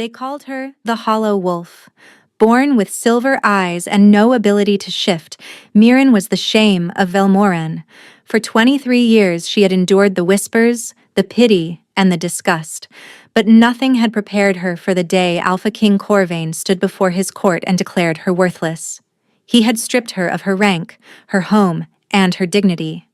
They called her the Hollow Wolf. Born with silver eyes and no ability to shift, Mirren was the shame of Velmoran. For 23 years she had endured the whispers, the pity, and the disgust. But nothing had prepared her for the day Alpha King Corvain stood before his court and declared her worthless. He had stripped her of her rank, her home, and her dignity.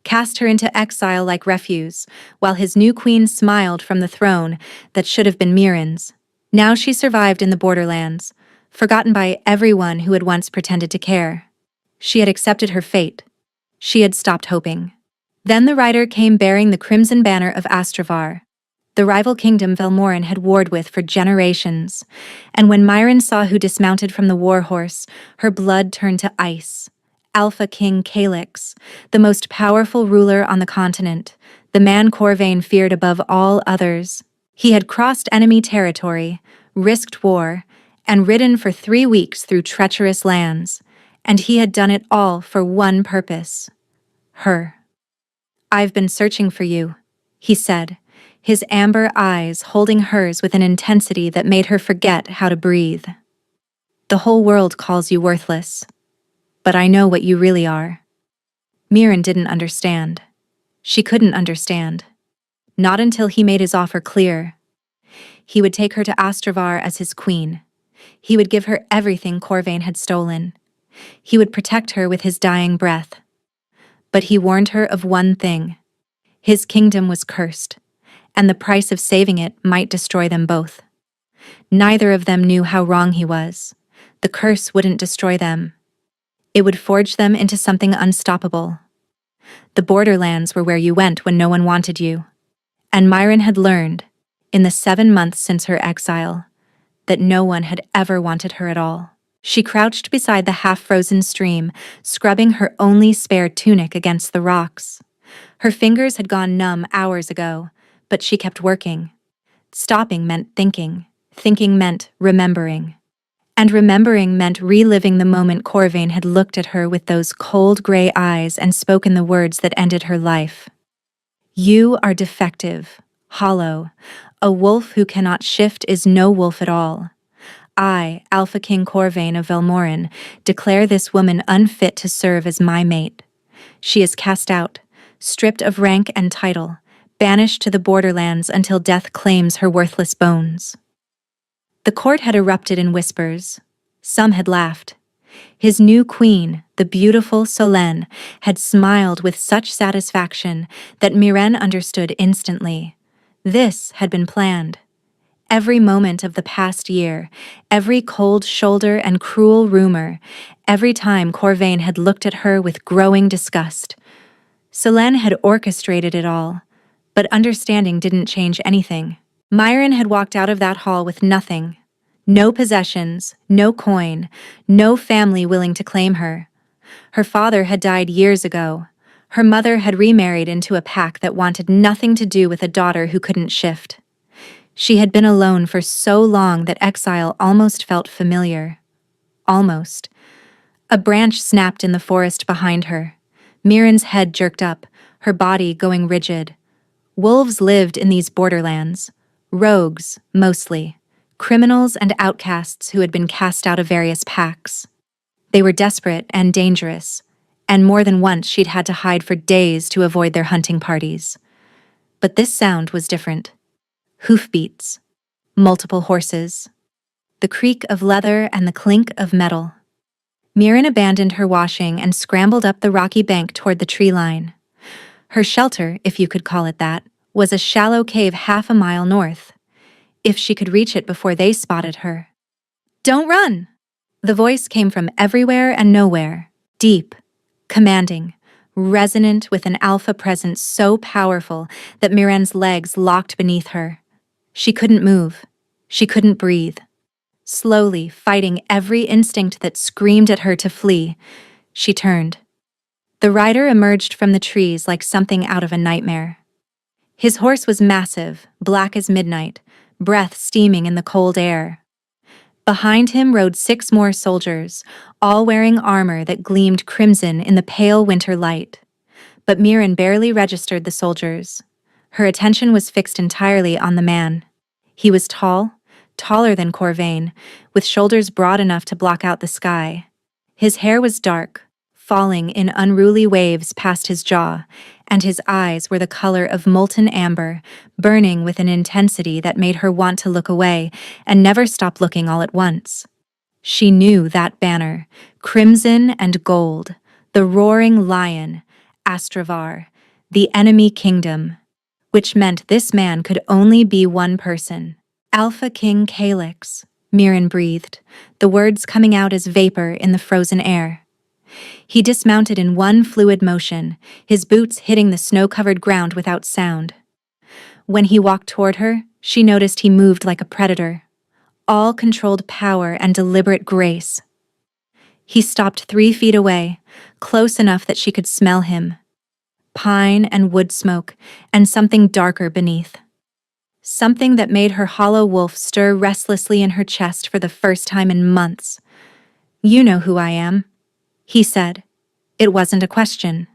Cast her into exile like refuse, while his new queen smiled from the throne that should have been Mirren's. Now she survived in the borderlands, forgotten by everyone who had once pretended to care. She had accepted her fate. She had stopped hoping. Then the rider came bearing the crimson banner of Astravar, the rival kingdom Velmoran had warred with for generations. And when Mirren saw who dismounted from the war horse, her blood turned to ice. Alpha King Calyx, the most powerful ruler on the continent, the man Corvain feared above all others. He had crossed enemy territory, risked war, and ridden for 3 weeks through treacherous lands, and he had done it all for one purpose: her. "I've been searching for you," he said, his amber eyes holding hers with an intensity that made her forget how to breathe. "The whole world calls you worthless, but I know what you really are." Mirren didn't understand. She couldn't understand. Not until he made his offer clear. He would take her to Astravar as his queen. He would give her everything Corvain had stolen. He would protect her with his dying breath. But he warned her of one thing. His kingdom was cursed, and the price of saving it might destroy them both. Neither of them knew how wrong he was. The curse wouldn't destroy them. It would forge them into something unstoppable. The borderlands were where you went when no one wanted you. And Mirren had learned, in the 7 months since her exile, that no one had ever wanted her at all. She crouched beside the half-frozen stream, scrubbing her only spare tunic against the rocks. Her fingers had gone numb hours ago, but she kept working. Stopping meant thinking. Thinking meant remembering. And remembering meant reliving the moment Corvain had looked at her with those cold gray eyes and spoken the words that ended her life. "You are defective, hollow. A wolf who cannot shift is no wolf at all. I, Alpha King Corvain of Velmoran, declare this woman unfit to serve as my mate. She is cast out, stripped of rank and title, banished to the borderlands until death claims her worthless bones." The court had erupted in whispers. Some had laughed. His new queen, the beautiful Solène, had smiled with such satisfaction that Mirren understood instantly. This had been planned. Every moment of the past year, every cold shoulder and cruel rumor, every time Corvain had looked at her with growing disgust. Solène had orchestrated it all, but understanding didn't change anything. Mirren had walked out of that hall with nothing. No possessions, no coin, no family willing to claim her. Her father had died years ago. Her mother had remarried into a pack that wanted nothing to do with a daughter who couldn't shift. She had been alone for so long that exile almost felt familiar. Almost. A branch snapped in the forest behind her. Mirren's head jerked up, her body going rigid. Wolves lived in these borderlands. Rogues, mostly. Criminals and outcasts who had been cast out of various packs. They were desperate and dangerous, and more than once she'd had to hide for days to avoid their hunting parties. But this sound was different. Hoofbeats. Multiple horses. The creak of leather and the clink of metal. Mirren abandoned her washing and scrambled up the rocky bank toward the tree line. Her shelter, if you could call it that, was a shallow cave half a mile north. If she could reach it before they spotted her. "Don't run!" The voice came from everywhere and nowhere, deep, commanding, resonant with an alpha presence so powerful that Mirren's legs locked beneath her. She couldn't move. She couldn't breathe. Slowly, fighting every instinct that screamed at her to flee, she turned. The rider emerged from the trees like something out of a nightmare. His horse was massive, black as midnight, breath steaming in the cold air. Behind him rode 6 more soldiers, all wearing armor that gleamed crimson in the pale winter light. But Mirren barely registered the soldiers. Her attention was fixed entirely on the man. He was tall, taller than Corvain, with shoulders broad enough to block out the sky. His hair was dark, falling in unruly waves past his jaw, and his eyes were the color of molten amber, burning with an intensity that made her want to look away and never stop looking all at once. She knew that banner, crimson and gold, the roaring lion, Astravar, the enemy kingdom, which meant this man could only be one person. Alpha King Calyx, Mirren breathed, the words coming out as vapor in the frozen air. He dismounted in one fluid motion, his boots hitting the snow-covered ground without sound. When he walked toward her, she noticed he moved like a predator, all controlled power and deliberate grace. He stopped 3 feet away, close enough that she could smell him. Pine and wood smoke, and something darker beneath. Something that made her hollow wolf stir restlessly in her chest for the first time in months. "You know who I am," he said. It wasn't a question.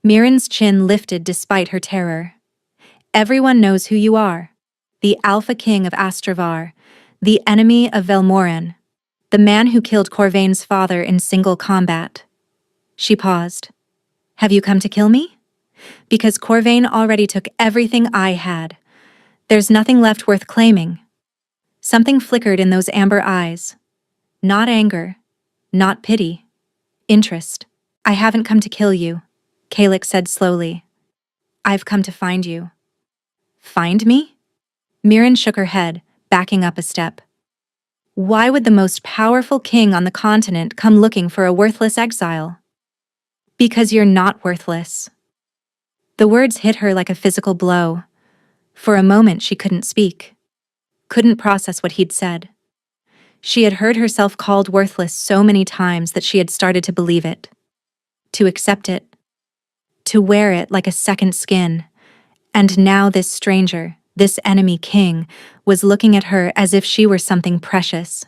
Mirren's chin lifted despite her terror. "Everyone knows who you are. The Alpha King of Astravar, the enemy of Velmoran, the man who killed Corvain's father in single combat." She paused. "Have you come to kill me? Because Corvain already took everything I had. There's nothing left worth claiming." Something flickered in those amber eyes. Not anger, not pity. Interest. "I haven't come to kill you," Calyx said slowly. "I've come to find you." "Find me?" Mirren shook her head, backing up a step. "Why would the most powerful king on the continent come looking for a worthless exile?" "Because you're not worthless." The words hit her like a physical blow. For a moment she couldn't speak. Couldn't process what he'd said. She had heard herself called worthless so many times that she had started to believe it. To accept it. To wear it like a second skin. And now this stranger, this enemy king, was looking at her as if she were something precious.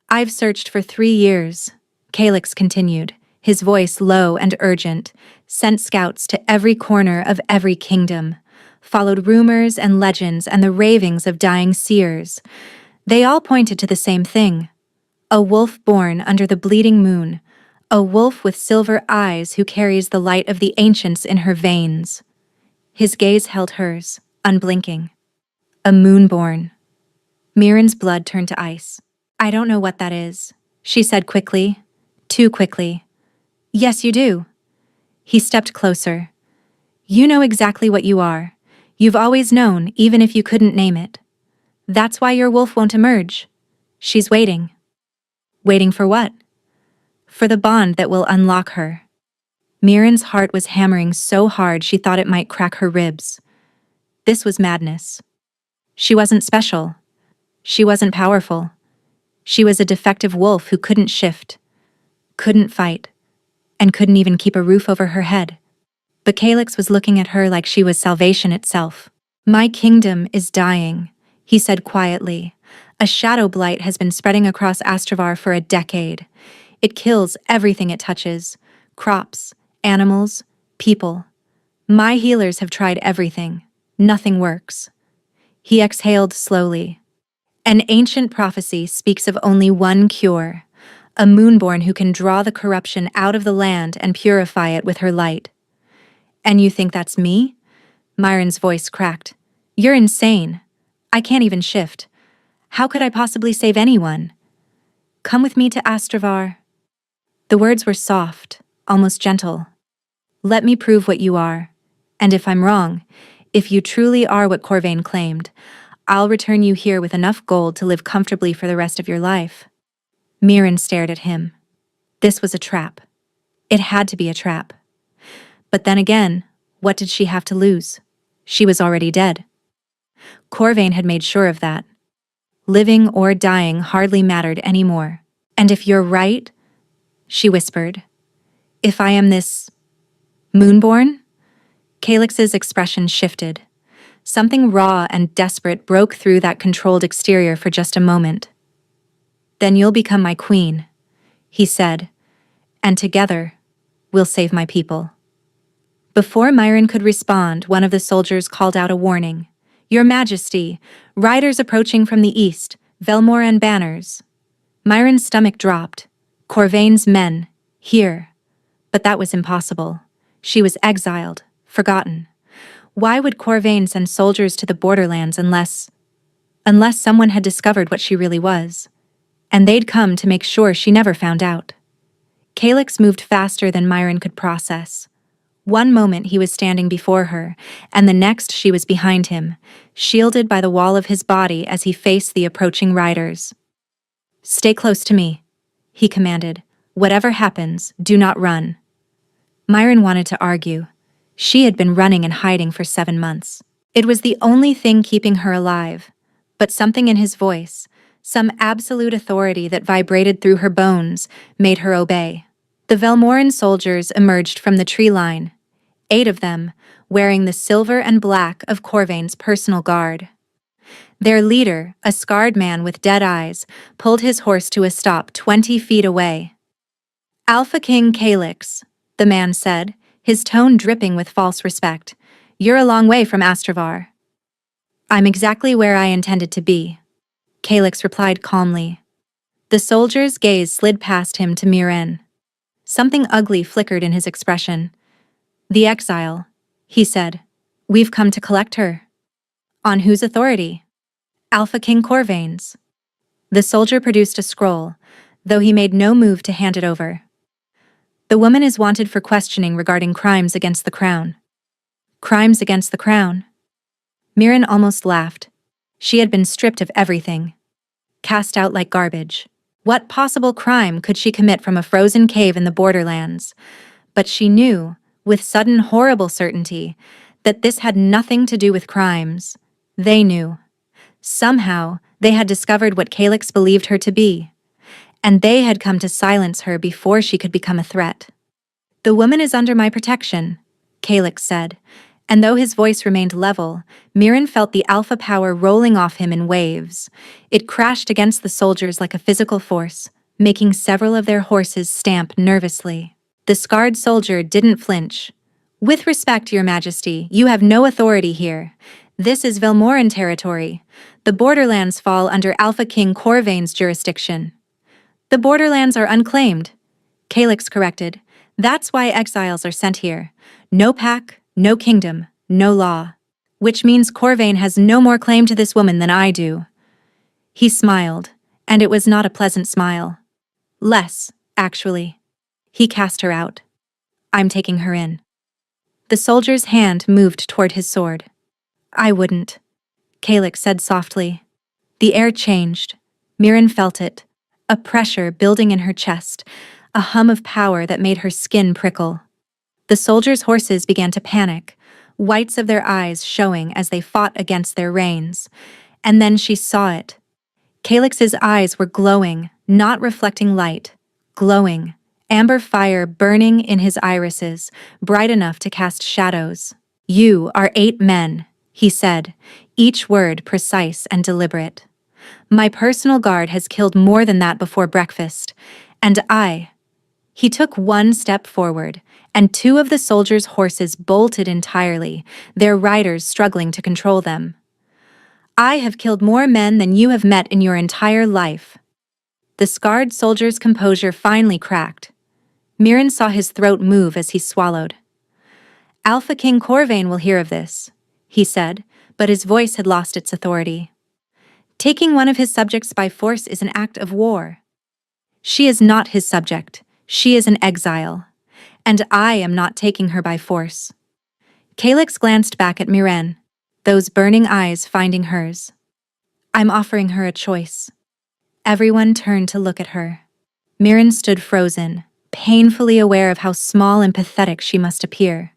"I've searched for 3 years," Calyx continued, his voice low and urgent, sent scouts to every corner of every kingdom, followed rumors and legends and the ravings of dying seers. They all pointed to the same thing. A wolf born under the bleeding moon, a wolf with silver eyes who carries the light of the ancients in her veins. His gaze held hers, unblinking. A moonborn. Mirren's blood turned to ice. "I don't know what that is," she said quickly. Too quickly. "Yes, you do." He stepped closer. "You know exactly what you are. You've always known, even if you couldn't name it. That's why your wolf won't emerge. She's waiting." Waiting for what? For the bond that will unlock her. Mirren's heart was hammering so hard she thought it might crack her ribs. This was madness. She wasn't special. She wasn't powerful. She was a defective wolf who couldn't shift, couldn't fight, and couldn't even keep a roof over her head. But Calyx was looking at her like she was salvation itself. "My kingdom is dying," he said quietly. "A shadow blight has been spreading across Astravar for a decade. It kills everything it touches. Crops, animals, people. My healers have tried everything. Nothing works." He exhaled slowly. "An ancient prophecy speaks of only one cure. A moonborn who can draw the corruption out of the land and purify it with her light." "And you think that's me?" Mirren's voice cracked. "You're insane. I can't even shift. How could I possibly save anyone?" "Come with me to Astravar." The words were soft, almost gentle. "Let me prove what you are. And if I'm wrong, if you truly are what Corvain claimed, I'll return you here with enough gold to live comfortably for the rest of your life." Mirren stared at him. This was a trap. It had to be a trap. But then again, what did she have to lose? She was already dead. Corvain had made sure of that. Living or dying hardly mattered anymore. "And if you're right," she whispered, "if I am this moonborn?" Calyx's expression shifted. Something raw and desperate broke through that controlled exterior for just a moment. "Then you'll become my queen," he said, "and together, we'll save my people." Before Mirren could respond, one of the soldiers called out a warning. Your Majesty, riders approaching from the east, Velmoran banners. Myron's stomach dropped. Corvain's men, here. But that was impossible. She was exiled, forgotten. Why would Corvain send soldiers to the borderlands unless someone had discovered what she really was? And they'd come to make sure she never found out. Calyx moved faster than Myron could process. One moment he was standing before her, and the next she was behind him, shielded by the wall of his body as he faced the approaching riders. "Stay close to me," he commanded. "Whatever happens, do not run." Myron wanted to argue. She had been running and hiding for 7 months. It was the only thing keeping her alive. But something in his voice, some absolute authority that vibrated through her bones, made her obey. The Velmoran soldiers emerged from the tree line, 8 of them, wearing the silver and black of Corvain's personal guard. Their leader, a scarred man with dead eyes, pulled his horse to a stop 20 feet away. "Alpha King Calyx," the man said, his tone dripping with false respect. "You're a long way from Astravar." "I'm exactly where I intended to be," Calyx replied calmly. The soldier's gaze slid past him to Myren. Something ugly flickered in his expression. "The exile," he said. "We've come to collect her." "On whose authority?" "Alpha King Corvain's." The soldier produced a scroll, though he made no move to hand it over. "The woman is wanted for questioning regarding crimes against the crown." "Crimes against the crown?" Myren almost laughed. She had been stripped of everything. Cast out like garbage. What possible crime could she commit from a frozen cave in the borderlands? But she knew, with sudden horrible certainty, that this had nothing to do with crimes. They knew. Somehow, they had discovered what Calyx believed her to be, and they had come to silence her before she could become a threat. "The woman is under my protection," Calyx said, and though his voice remained level, Myren felt the alpha power rolling off him in waves. It crashed against the soldiers like a physical force, making several of their horses stamp nervously. The scarred soldier didn't flinch. "With respect, Your Majesty, you have no authority here. This is Velmoran territory. The borderlands fall under Alpha King Corvain's jurisdiction." "The borderlands are unclaimed," Calyx corrected. "That's why exiles are sent here. No pack, no kingdom, no law. Which means Corvain has no more claim to this woman than I do." He smiled, and it was not a pleasant smile. Less, actually. He cast her out. "I'm taking her in." The soldier's hand moved toward his sword. "I wouldn't," Calyx said softly. The air changed. Myren felt it. A pressure building in her chest, a hum of power that made her skin prickle. The soldiers' horses began to panic, whites of their eyes showing as they fought against their reins. And then she saw it. Calyx's eyes were glowing, not reflecting light. Glowing. Amber fire burning in his irises, bright enough to cast shadows. "You are 8 men," he said, each word precise and deliberate. "My personal guard has killed more than that before breakfast, and I—" He took one step forward, and 2 of the soldiers' horses bolted entirely, their riders struggling to control them. "I have killed more men than you have met in your entire life." The scarred soldier's composure finally cracked. Myren saw his throat move as he swallowed. "Alpha King Corvain will hear of this," he said, but his voice had lost its authority. "Taking one of his subjects by force is an act of war. She is not his subject. She is an exile. And I am not taking her by force." Calyx glanced back at Myren, those burning eyes finding hers. "I'm offering her a choice." Everyone turned to look at her. Myren stood frozen, painfully aware of how small and pathetic she must appear.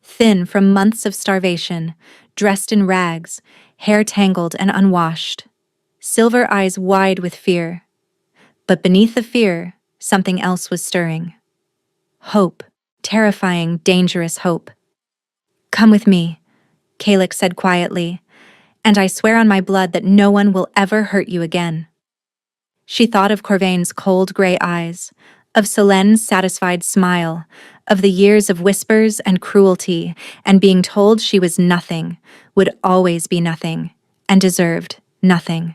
Thin from months of starvation, dressed in rags, hair tangled and unwashed. Silver eyes wide with fear. But beneath the fear, something else was stirring. Hope. Terrifying, dangerous hope. "Come with me," Calyx said quietly, "and I swear on my blood that no one will ever hurt you again." She thought of Corvain's cold gray eyes, of Selene's satisfied smile, of the years of whispers and cruelty, and being told she was nothing, would always be nothing, and deserved nothing.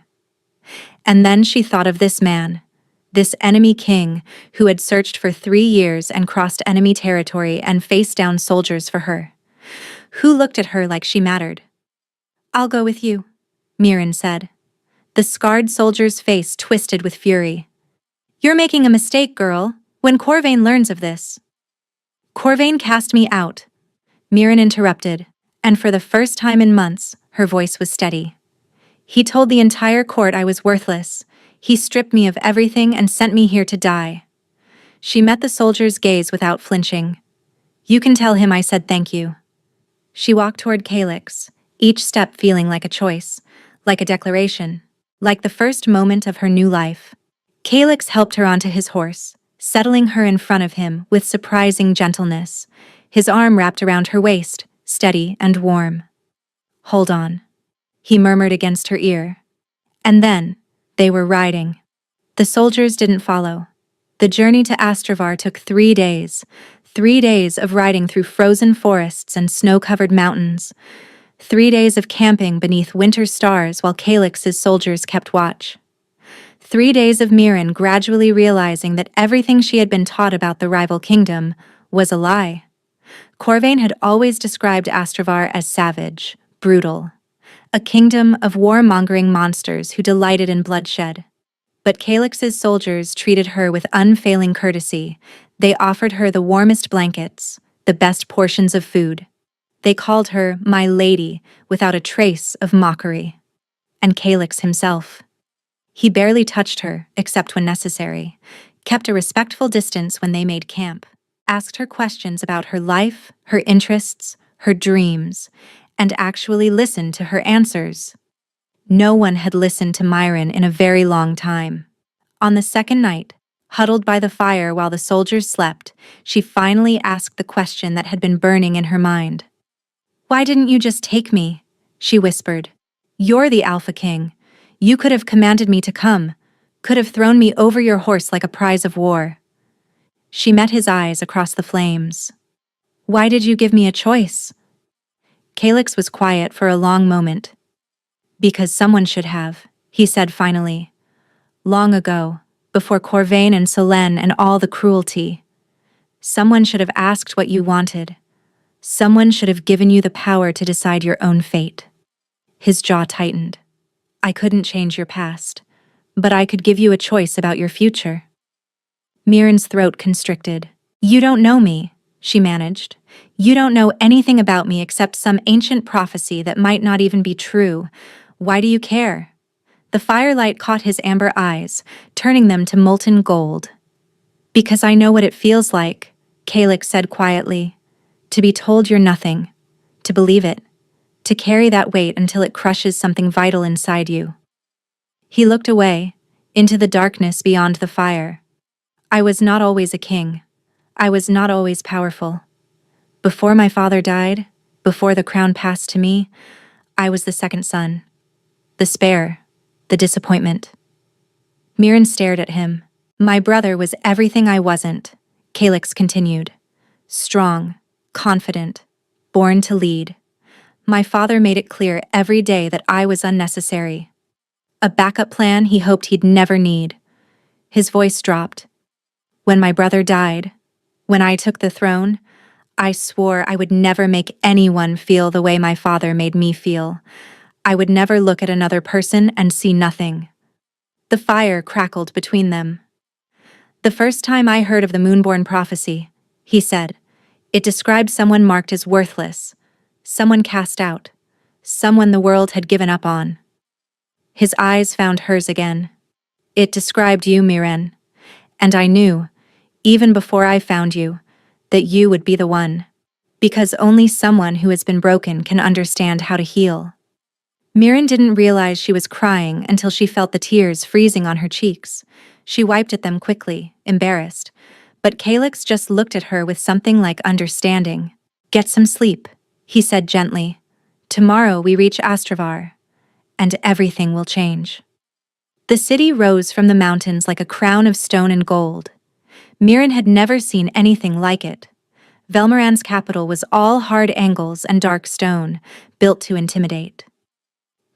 And then she thought of this man, this enemy king, who had searched for 3 years and crossed enemy territory and faced down soldiers for her. Who looked at her like she mattered? "I'll go with you," Mirren said. The scarred soldier's face twisted with fury. "You're making a mistake, girl, when Corvain learns of this." "Corvain cast me out," Mirren interrupted, and for the first time in months, her voice was steady. "He told the entire court I was worthless. He stripped me of everything and sent me here to die." She met the soldier's gaze without flinching. "You can tell him I said thank you." She walked toward Calyx, each step feeling like a choice, like a declaration, like the first moment of her new life. Calyx helped her onto his horse, settling her in front of him with surprising gentleness, his arm wrapped around her waist, steady and warm. "Hold on," he murmured against her ear. And then, they were riding. The soldiers didn't follow. The journey to Astravar took 3 days, 3 days of riding through frozen forests and snow-covered mountains, 3 days of camping beneath winter stars while Calyx's soldiers kept watch. 3 days of Mirren gradually realizing that everything she had been taught about the rival kingdom was a lie. Corvain had always described Astravar as savage, brutal, a kingdom of warmongering monsters who delighted in bloodshed. But Calyx's soldiers treated her with unfailing courtesy. They offered her the warmest blankets, the best portions of food. They called her "my lady" without a trace of mockery. And Calyx himself. He barely touched her, except when necessary, kept a respectful distance when they made camp, asked her questions about her life, her interests, her dreams, and actually listened to her answers. No one had listened to Mirren in a very long time. On the second night, huddled by the fire while the soldiers slept, she finally asked the question that had been burning in her mind. "Why didn't you just take me?" she whispered. "You're the Alpha King. You could have commanded me to come, could have thrown me over your horse like a prize of war." She met his eyes across the flames. "Why did you give me a choice?" Calyx was quiet for a long moment. "Because someone should have," he said finally. "Long ago, before Corvain and Selene and all the cruelty. Someone should have asked what you wanted. Someone should have given you the power to decide your own fate." His jaw tightened. "I couldn't change your past, but I could give you a choice about your future." Mirren's throat constricted. "You don't know me," she managed. "You don't know anything about me except some ancient prophecy that might not even be true. Why do you care?" The firelight caught his amber eyes, turning them to molten gold. "Because I know what it feels like," Calyx said quietly. "To be told you're nothing. To believe it. To carry that weight until it crushes something vital inside you." He looked away, into the darkness beyond the fire. "I was not always a king. I was not always powerful. Before my father died, before the crown passed to me, I was the second son. The spare, the disappointment." Mirren stared at him. "My brother was everything I wasn't," Calyx continued. "Strong, confident, born to lead. My father made it clear every day that I was unnecessary. A backup plan he hoped he'd never need." His voice dropped. "When my brother died, when I took the throne, I swore I would never make anyone feel the way my father made me feel. I would never look at another person and see nothing." The fire crackled between them. "The first time I heard of the Moonborn prophecy," he said, "it described someone marked as worthless, someone cast out, someone the world had given up on." His eyes found hers again. "It described you, Mirren. And I knew, even before I found you, that you would be the one. Because only someone who has been broken can understand how to heal." Mirren didn't realize she was crying until she felt the tears freezing on her cheeks. She wiped at them quickly, embarrassed. But Calyx just looked at her with something like understanding. "Get some sleep," he said gently. "Tomorrow we reach Astravar, and everything will change." The city rose from the mountains like a crown of stone and gold. Mirren had never seen anything like it. Velmoran's capital was all hard angles and dark stone, built to intimidate.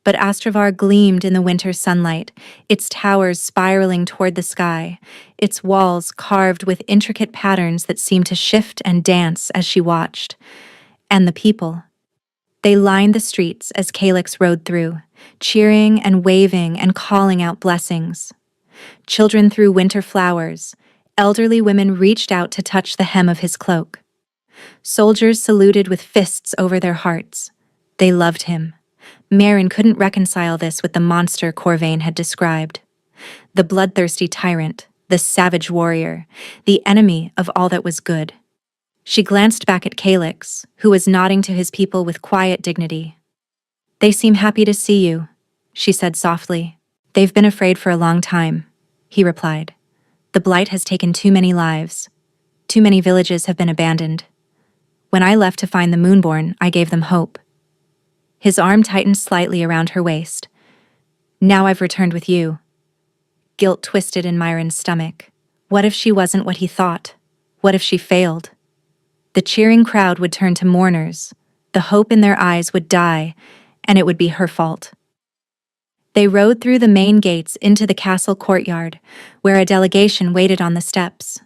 But Astrovar gleamed in the winter sunlight, its towers spiraling toward the sky, its walls carved with intricate patterns that seemed to shift and dance as she watched. And the people. They lined the streets as Calyx rode through, cheering and waving and calling out blessings. Children threw winter flowers. Elderly women reached out to touch the hem of his cloak. Soldiers saluted with fists over their hearts. They loved him. Mierin couldn't reconcile this with the monster Corvain had described. The bloodthirsty tyrant, the savage warrior, the enemy of all that was good. She glanced back at Calyx, who was nodding to his people with quiet dignity. "They seem happy to see you," she said softly. "They've been afraid for a long time," he replied. "The blight has taken too many lives. Too many villages have been abandoned. When I left to find the Moonborn, I gave them hope." His arm tightened slightly around her waist. "Now I've returned with you." Guilt twisted in Mierin's stomach. What if she wasn't what he thought? What if she failed? The cheering crowd would turn to mourners. The hope in their eyes would die, and it would be her fault. They rode through the main gates into the castle courtyard, where a delegation waited on the steps.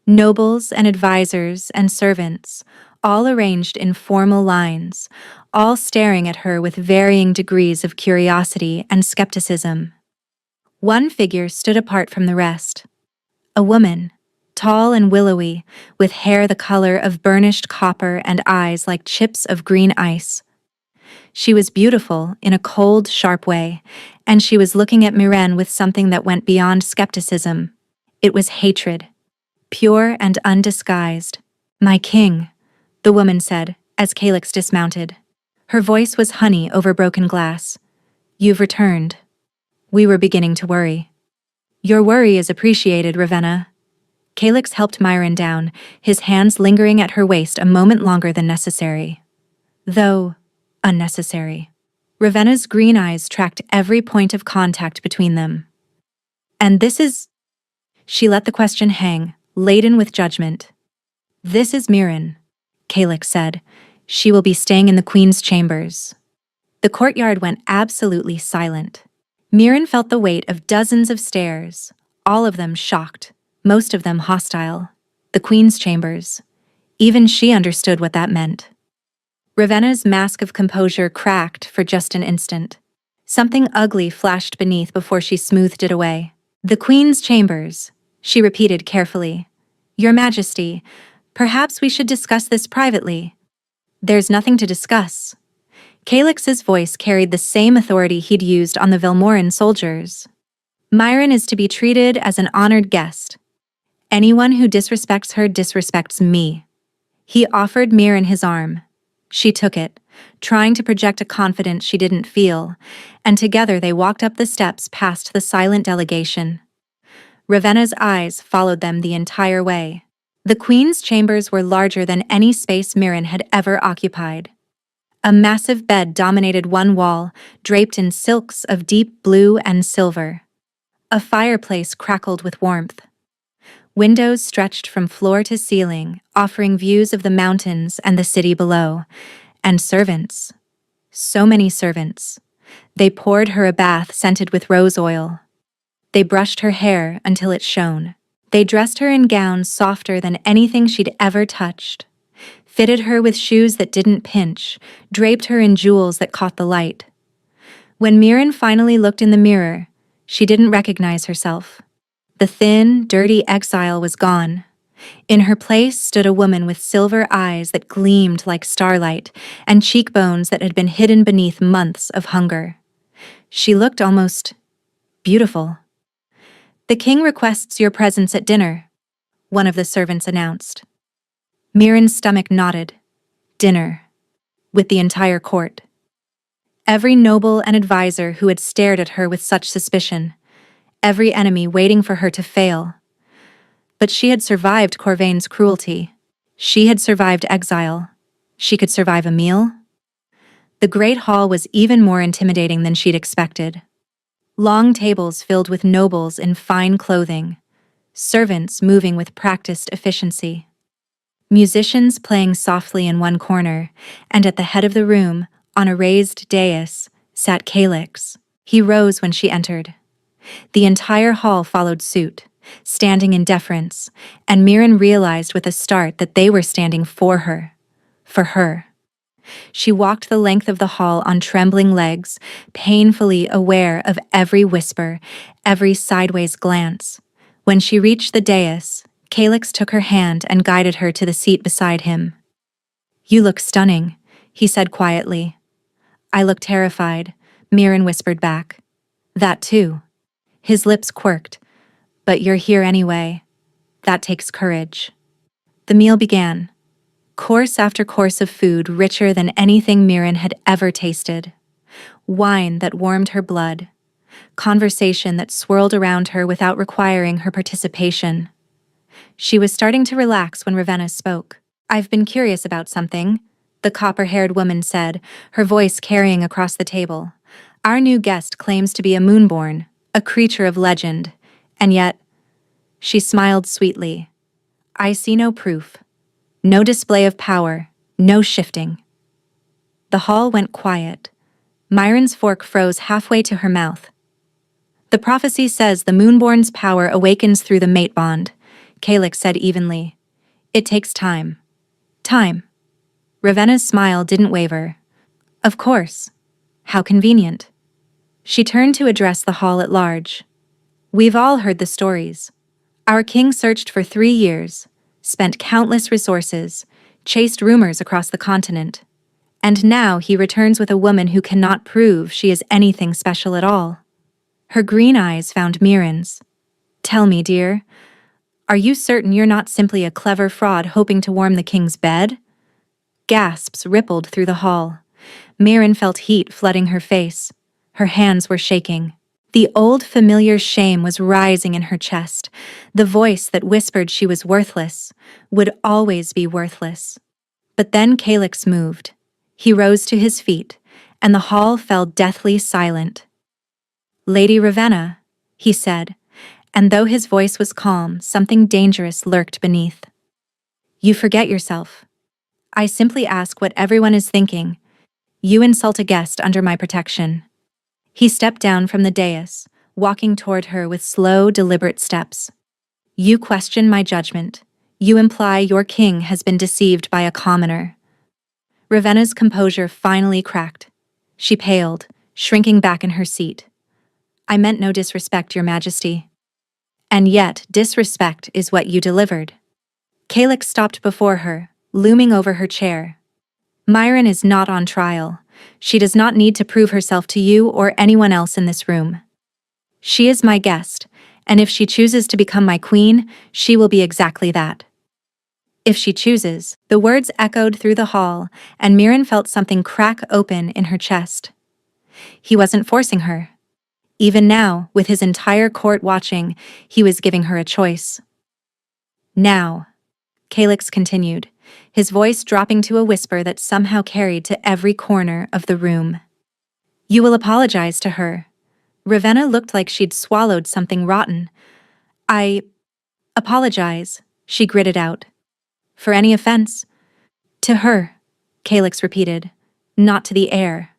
Nobles and advisors and servants, all arranged in formal lines, all staring at her with varying degrees of curiosity and skepticism. One figure stood apart from the rest. A woman, tall and willowy, with hair the color of burnished copper and eyes like chips of green ice. She was beautiful in a cold, sharp way, and she was looking at Mierin with something that went beyond skepticism. It was hatred, pure and undisguised. "My king," the woman said, as Calyx dismounted. Her voice was honey over broken glass. "You've returned. We were beginning to worry." "Your worry is appreciated, Ravenna." Calyx helped Mierin down, his hands lingering at her waist a moment longer than necessary. Though unnecessary. Ravenna's green eyes tracked every point of contact between them. "And this is—" She let the question hang, laden with judgment. "This is Mierin," Calyx said. "She will be staying in the Queen's chambers." The courtyard went absolutely silent. Mierin felt the weight of dozens of stares, all of them shocked, most of them hostile. The Queen's chambers. Even she understood what that meant. Ravenna's mask of composure cracked for just an instant. Something ugly flashed beneath before she smoothed it away. "The Queen's chambers," she repeated carefully. "Your Majesty, perhaps we should discuss this privately." "There's nothing to discuss." Calyx's voice carried the same authority he'd used on the Velmoran soldiers. "Mierin is to be treated as an honored guest. Anyone who disrespects her disrespects me." He offered Mierin his arm. She took it, trying to project a confidence she didn't feel, and together they walked up the steps past the silent delegation. Ravenna's eyes followed them the entire way. The Queen's chambers were larger than any space Mierin had ever occupied. A massive bed dominated one wall, draped in silks of deep blue and silver. A fireplace crackled with warmth. Windows stretched from floor to ceiling, offering views of the mountains and the city below. And servants. So many servants. They poured her a bath scented with rose oil. They brushed her hair until it shone. They dressed her in gowns softer than anything she'd ever touched, fitted her with shoes that didn't pinch, draped her in jewels that caught the light. When Mierin finally looked in the mirror, she didn't recognize herself. The thin, dirty exile was gone. In her place stood a woman with silver eyes that gleamed like starlight and cheekbones that had been hidden beneath months of hunger. She looked almost beautiful. "The king requests your presence at dinner," one of the servants announced. Mirin's stomach knotted. Dinner. With the entire court. Every noble and advisor who had stared at her with such suspicion. Every enemy waiting for her to fail. But she had survived Corvain's cruelty. She had survived exile. She could survive a meal. The great hall was even more intimidating than she'd expected. Long tables filled with nobles in fine clothing. Servants moving with practiced efficiency. musicians playing softly in one corner, and at the head of the room, on a raised dais, sat Calix. He rose when she entered. The entire hall followed suit, standing in deference, and Mirren realized with a start that they were standing for her. For her. She walked the length of the hall on trembling legs, painfully aware of every whisper, every sideways glance. When she reached the dais, Calix took her hand and guided her to the seat beside him. "You look stunning," he said quietly. "I look terrified," Mirren whispered back. "That too." His lips quirked. "But you're here anyway. That takes courage." The meal began. Course after course of food richer than anything Mirren had ever tasted. Wine that warmed her blood. Conversation that swirled around her without requiring her participation. She was starting to relax when Ravenna spoke. "I've been curious about something," the copper-haired woman said, her voice carrying across the table. "Our new guest claims to be a moonborn, a creature of legend, and yet—" She smiled sweetly. "I see no proof. No display of power, no shifting." The hall went quiet. Myron's fork froze halfway to her mouth. "The prophecy says the moonborn's power awakens through the mate bond," Calix said evenly. "It takes time." Time. Ravenna's smile didn't waver. "Of course. How convenient." She turned to address the hall at large. "We've all heard the stories. Our king searched for 3 years, spent countless resources, chased rumors across the continent. And now he returns with a woman who cannot prove she is anything special at all." Her green eyes found Mirren's. "Tell me, dear, are you certain you're not simply a clever fraud hoping to warm the king's bed?" Gasps rippled through the hall. Mirren felt heat flooding her face. Her hands were shaking. The old familiar shame was rising in her chest, the voice that whispered she was worthless, would always be worthless. But then Calix moved. He rose to his feet, and the hall fell deathly silent. "Lady Ravenna," he said, and though his voice was calm, something dangerous lurked beneath. "You forget yourself. I simply ask what everyone is thinking. You insult a guest under my protection." He stepped down from the dais, walking toward her with slow, deliberate steps. "You question my judgment. You imply your king has been deceived by a commoner." Ravenna's composure finally cracked. She paled, shrinking back in her seat. "I meant no disrespect, Your Majesty." "And yet, disrespect is what you delivered." Calix stopped before her, looming over her chair. "Myron is not on trial. She does not need to prove herself to you or anyone else in this room. She is my guest, and if she chooses to become my queen, she will be exactly that." "If she chooses," the words echoed through the hall, and Mirren felt something crack open in her chest. He wasn't forcing her. Even now, with his entire court watching, he was giving her a choice. "Now," Calix continued, his voice dropping to a whisper that somehow carried to every corner of the room. "You will apologize to her." Ravenna looked like she'd swallowed something rotten. "I apologize," she gritted out. "For any offense?" "To her," Calix repeated, "not to the heir."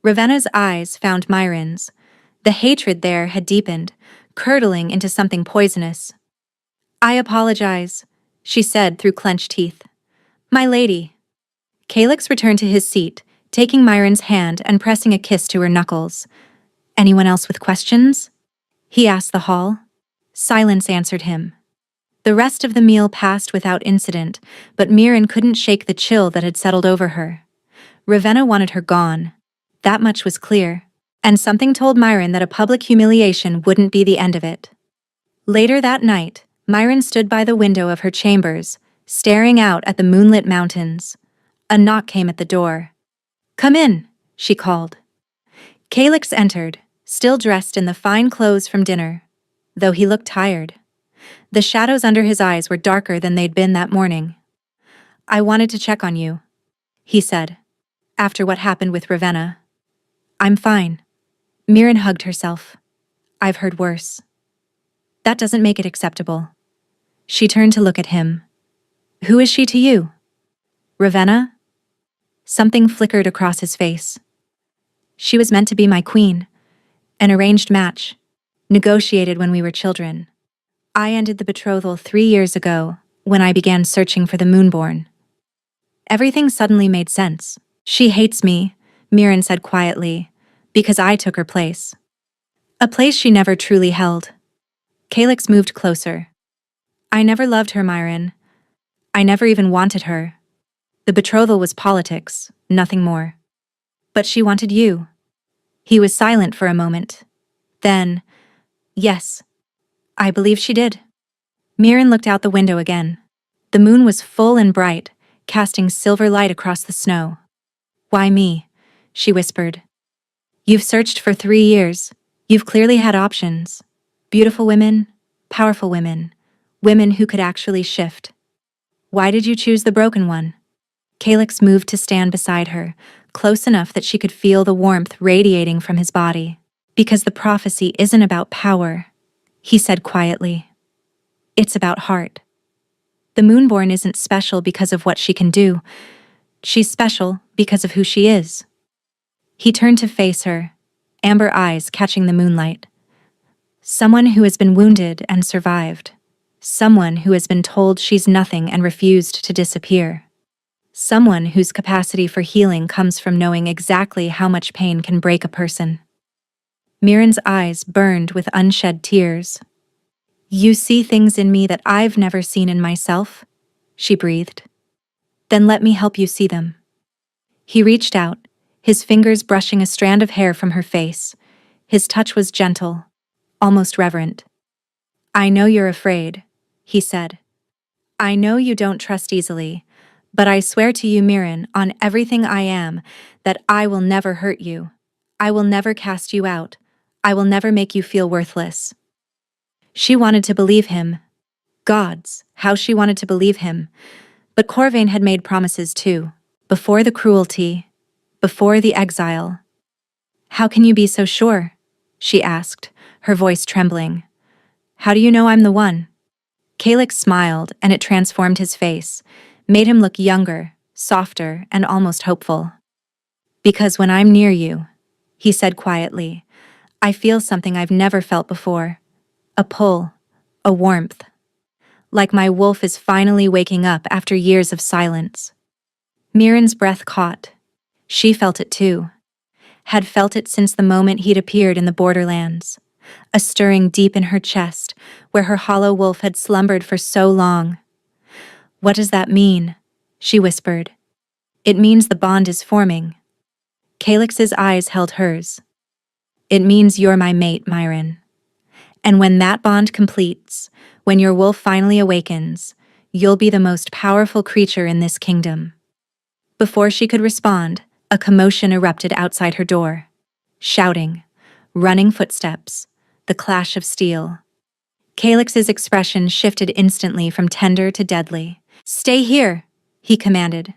Ravenna's eyes found Myron's. The hatred there had deepened, curdling into something poisonous. "I apologize," she said through clenched teeth. "My lady." Calix returned to his seat, taking Myron's hand and pressing a kiss to her knuckles. "Anyone else with questions?" he asked the hall. Silence answered him. The rest of the meal passed without incident, but Mirren couldn't shake the chill that had settled over her. Ravenna wanted her gone. That much was clear, and something told Myron that a public humiliation wouldn't be the end of it. Later that night, Myron stood by the window of her chambers, staring out at the moonlit mountains. A knock came at the door. "Come in," she called. Calix entered, still dressed in the fine clothes from dinner, though he looked tired. The shadows under his eyes were darker than they'd been that morning. "I wanted to check on you," he said, "after what happened with Ravenna." "I'm fine." Mirren hugged herself. "I've heard worse." "That doesn't make it acceptable." She turned to look at him. Who is she to you? Ravenna? Something flickered across his face. She was meant to be my queen. An arranged match. Negotiated when we were children. I ended the betrothal 3 years ago, when I began searching for the Moonborn. Everything suddenly made sense. She hates me, Mirren said quietly, because I took her place. A place she never truly held. Calyx moved closer. I never loved her, Myron. I never even wanted her. The betrothal was politics, nothing more. But she wanted you. He was silent for a moment. Then, yes, I believe she did. Mirren looked out the window again. The moon was full and bright, casting silver light across the snow. Why me? She whispered. You've searched for 3 years. You've clearly had options. Beautiful women, powerful women, women who could actually shift. Why did you choose the broken one? Calyx moved to stand beside her, close enough that she could feel the warmth radiating from his body. Because the prophecy isn't about power, he said quietly. It's about heart. The Moonborn isn't special because of what she can do. She's special because of who she is. He turned to face her, amber eyes catching the moonlight. Someone who has been wounded and survived. Someone who has been told she's nothing and refused to disappear. Someone whose capacity for healing comes from knowing exactly how much pain can break a person. Mirren's eyes burned with unshed tears. You see things in me that I've never seen in myself, she breathed. Then let me help you see them. He reached out, his fingers brushing a strand of hair from her face. His touch was gentle, almost reverent. I know you're afraid, he said. I know you don't trust easily, but I swear to you, Mirren, on everything I am, that I will never hurt you. I will never cast you out. I will never make you feel worthless. She wanted to believe him. Gods, how she wanted to believe him. But Corvain had made promises too, before the cruelty, before the exile. How can you be so sure? She asked, her voice trembling. How do you know I'm the one? Calyx smiled, and it transformed his face, made him look younger, softer, and almost hopeful. Because when I'm near you, he said quietly, I feel something I've never felt before. A pull, a warmth. Like my wolf is finally waking up after years of silence. Mirren's breath caught. She felt it too. Had felt it since the moment he'd appeared in the borderlands. A stirring deep in her chest, where her hollow wolf had slumbered for so long. What does that mean? She whispered. It means the bond is forming. Calyx's eyes held hers. It means you're my mate, Myron. And when that bond completes, when your wolf finally awakens, you'll be the most powerful creature in this kingdom. Before she could respond, a commotion erupted outside her door. Shouting, running footsteps, the clash of steel. Calyx's expression shifted instantly from tender to deadly. Stay here, he commanded.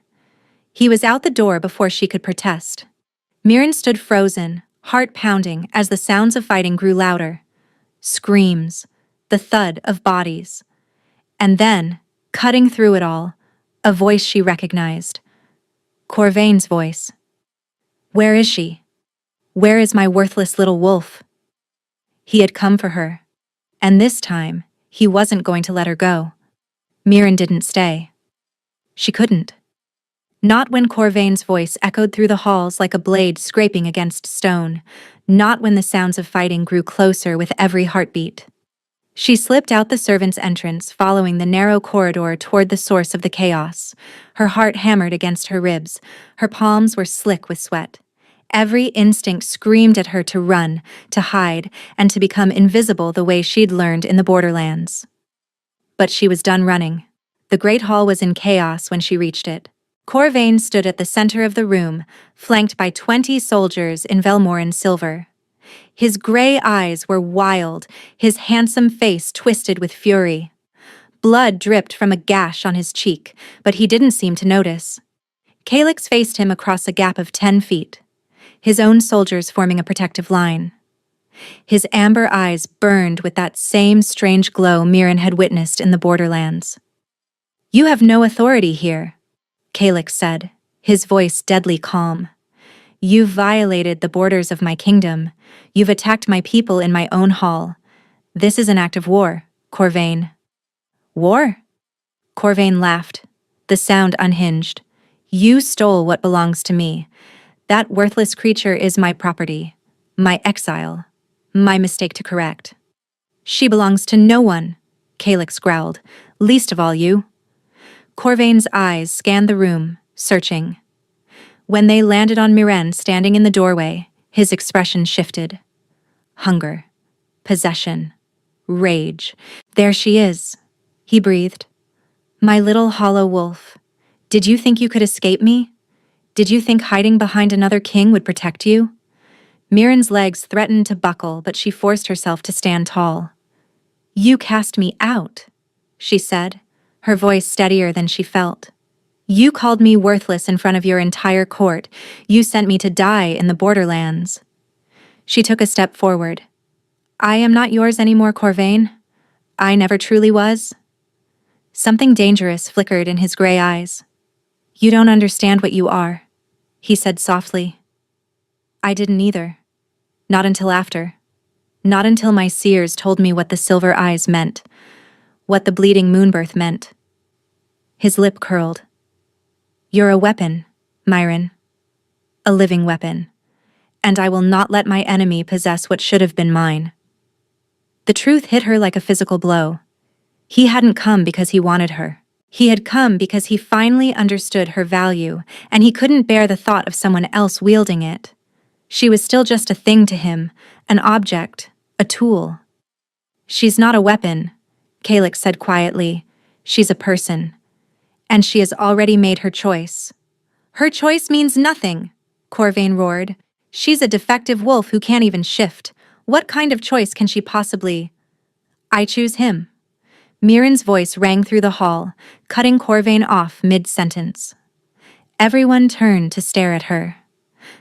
He was out the door before she could protest. Mirren stood frozen, heart pounding as the sounds of fighting grew louder. Screams, the thud of bodies. And then, cutting through it all, a voice she recognized. Corvain's voice. Where is she? Where is my worthless little wolf? He had come for her. And this time, he wasn't going to let her go. Mirren didn't stay. She couldn't. Not when Corvain's voice echoed through the halls like a blade scraping against stone. Not when the sounds of fighting grew closer with every heartbeat. She slipped out the servants' entrance, following the narrow corridor toward the source of the chaos. Her heart hammered against her ribs. Her palms were slick with sweat. Every instinct screamed at her to run, to hide, and to become invisible the way she'd learned in the borderlands. But she was done running. The great hall was in chaos when she reached it. Corvain stood at the center of the room, flanked by 20 soldiers in Velmoran silver. His gray eyes were wild, his handsome face twisted with fury. Blood dripped from a gash on his cheek, but he didn't seem to notice. Calyx faced him across a gap of 10 feet, his own soldiers forming a protective line. His amber eyes burned with that same strange glow Mirren had witnessed in the borderlands. You have no authority here, Calyx said, his voice deadly calm. You've violated the borders of my kingdom. You've attacked my people in my own hall. This is an act of war, Corvain. War? Corvain laughed, the sound unhinged. You stole what belongs to me. That worthless creature is my property, my exile, my mistake to correct. She belongs to no one, Calyx growled, least of all you. Corvain's eyes scanned the room, searching. When they landed on Miren standing in the doorway, his expression shifted. Hunger, possession, rage. There she is, he breathed. My little hollow wolf. Did you think you could escape me? Did you think hiding behind another king would protect you? Miren's legs threatened to buckle, but she forced herself to stand tall. You cast me out, she said, her voice steadier than she felt. You called me worthless in front of your entire court. You sent me to die in the borderlands. She took a step forward. I am not yours anymore, Corvain. I never truly was. Something dangerous flickered in his gray eyes. You don't understand what you are, he said softly. I didn't either. Not until after. Not until my seers told me what the silver eyes meant, what the bleeding moonbirth meant. His lip curled. You're a weapon, Miren. A living weapon. And I will not let my enemy possess what should have been mine. The truth hit her like a physical blow. He hadn't come because he wanted her. He had come because he finally understood her value, and he couldn't bear the thought of someone else wielding it. She was still just a thing to him, an object, a tool. She's not a weapon, Calyx said quietly. She's a person. And she has already made her choice. Her choice means nothing, Corvain roared. She's a defective wolf who can't even shift. What kind of choice can she possibly? I choose him. Miren's voice rang through the hall, cutting Corvain off mid-sentence. Everyone turned to stare at her.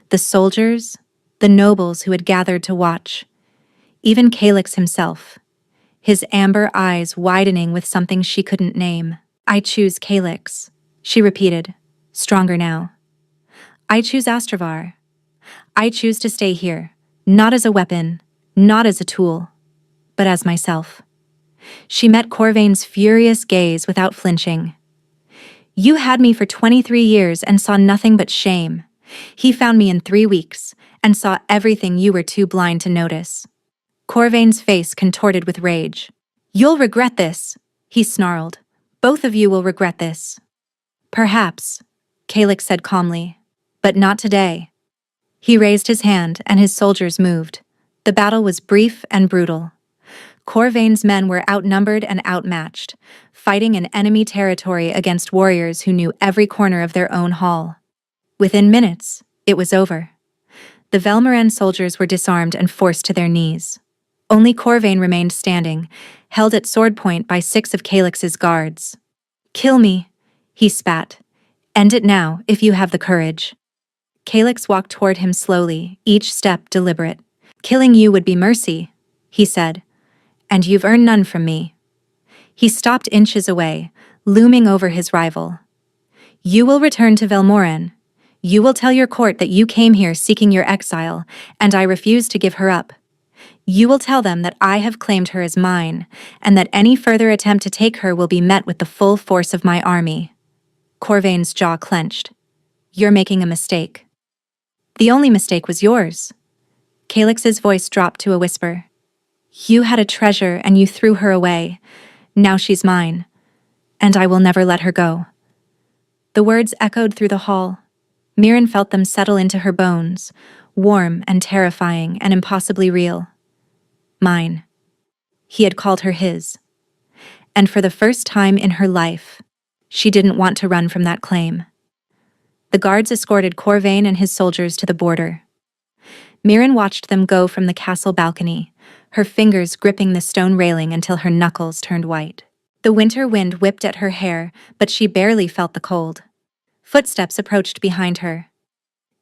The soldiers, the nobles who had gathered to watch. Even Calyx himself, his amber eyes widening with something she couldn't name. I choose Calyx, she repeated, stronger now. I choose Astravar. I choose to stay here, not as a weapon, not as a tool, but as myself. She met Corvain's furious gaze without flinching. You had me for 23 years and saw nothing but shame. He found me in 3 weeks and saw everything you were too blind to notice. Corvain's face contorted with rage. You'll regret this, he snarled. Both of you will regret this. Perhaps, Calyx said calmly, but not today. He raised his hand and his soldiers moved. The battle was brief and brutal. Corvain's men were outnumbered and outmatched, fighting in enemy territory against warriors who knew every corner of their own hall. Within minutes, it was over. The Velmoran soldiers were disarmed and forced to their knees. Only Corvain remained standing, held at sword point by 6 of Calyx's guards. Kill me, he spat. End it now, if you have the courage. Calyx walked toward him slowly, each step deliberate. Killing you would be mercy, he said, and you've earned none from me. He stopped inches away, looming over his rival. You will return to Velmoran. You will tell your court that you came here seeking your exile, and I refuse to give her up. You will tell them that I have claimed her as mine, and that any further attempt to take her will be met with the full force of my army. Corvain's jaw clenched. You're making a mistake. The only mistake was yours. Calyx's voice dropped to a whisper. You had a treasure and you threw her away. Now she's mine, and I will never let her go. The words echoed through the hall. Miren felt them settle into her bones, warm and terrifying and impossibly real. Mine. He had called her his. And for the first time in her life, she didn't want to run from that claim. The guards escorted Corvain and his soldiers to the border. Miren watched them go from the castle balcony, her fingers gripping the stone railing until her knuckles turned white. The winter wind whipped at her hair, but she barely felt the cold. Footsteps approached behind her.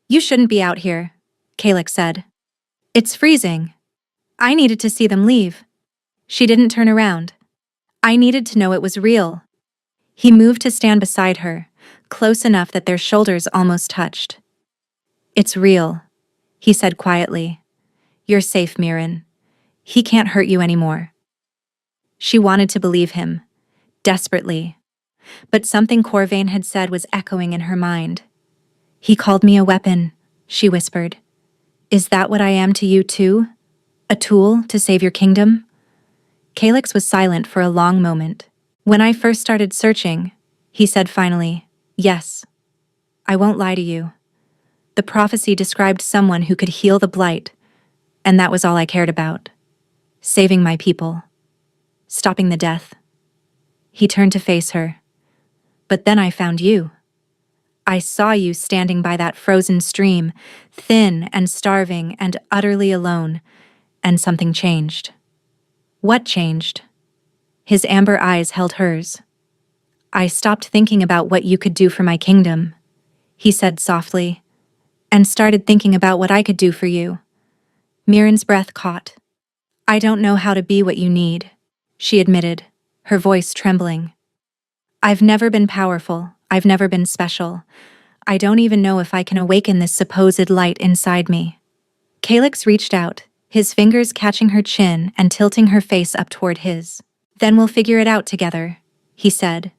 You shouldn't be out here, Calyx said. It's freezing. I needed to see them leave. She didn't turn around. I needed to know it was real. He moved to stand beside her, close enough that their shoulders almost touched. "It's real," he said quietly. "You're safe, Mirren. He can't hurt you anymore." She wanted to believe him, desperately. But something Corvain had said was echoing in her mind. "He called me a weapon," she whispered. "Is that what I am to you too? A tool to save your kingdom?" Calyx was silent for a long moment. "When I first started searching," he said finally, "yes. I won't lie to you. The prophecy described someone who could heal the blight, and that was all I cared about. Saving my people. Stopping the death." He turned to face her. "But then I found you. I saw you standing by that frozen stream, thin and starving and utterly alone, and something changed." "What changed?" His amber eyes held hers. "I stopped thinking about what you could do for my kingdom," he said softly, "and started thinking about what I could do for you." Mirren's breath caught. "I don't know how to be what you need," she admitted, her voice trembling. "I've never been powerful. I've never been special. I don't even know if I can awaken this supposed light inside me." Calyx reached out, his fingers catching her chin and tilting her face up toward his. "Then we'll figure it out together," he said.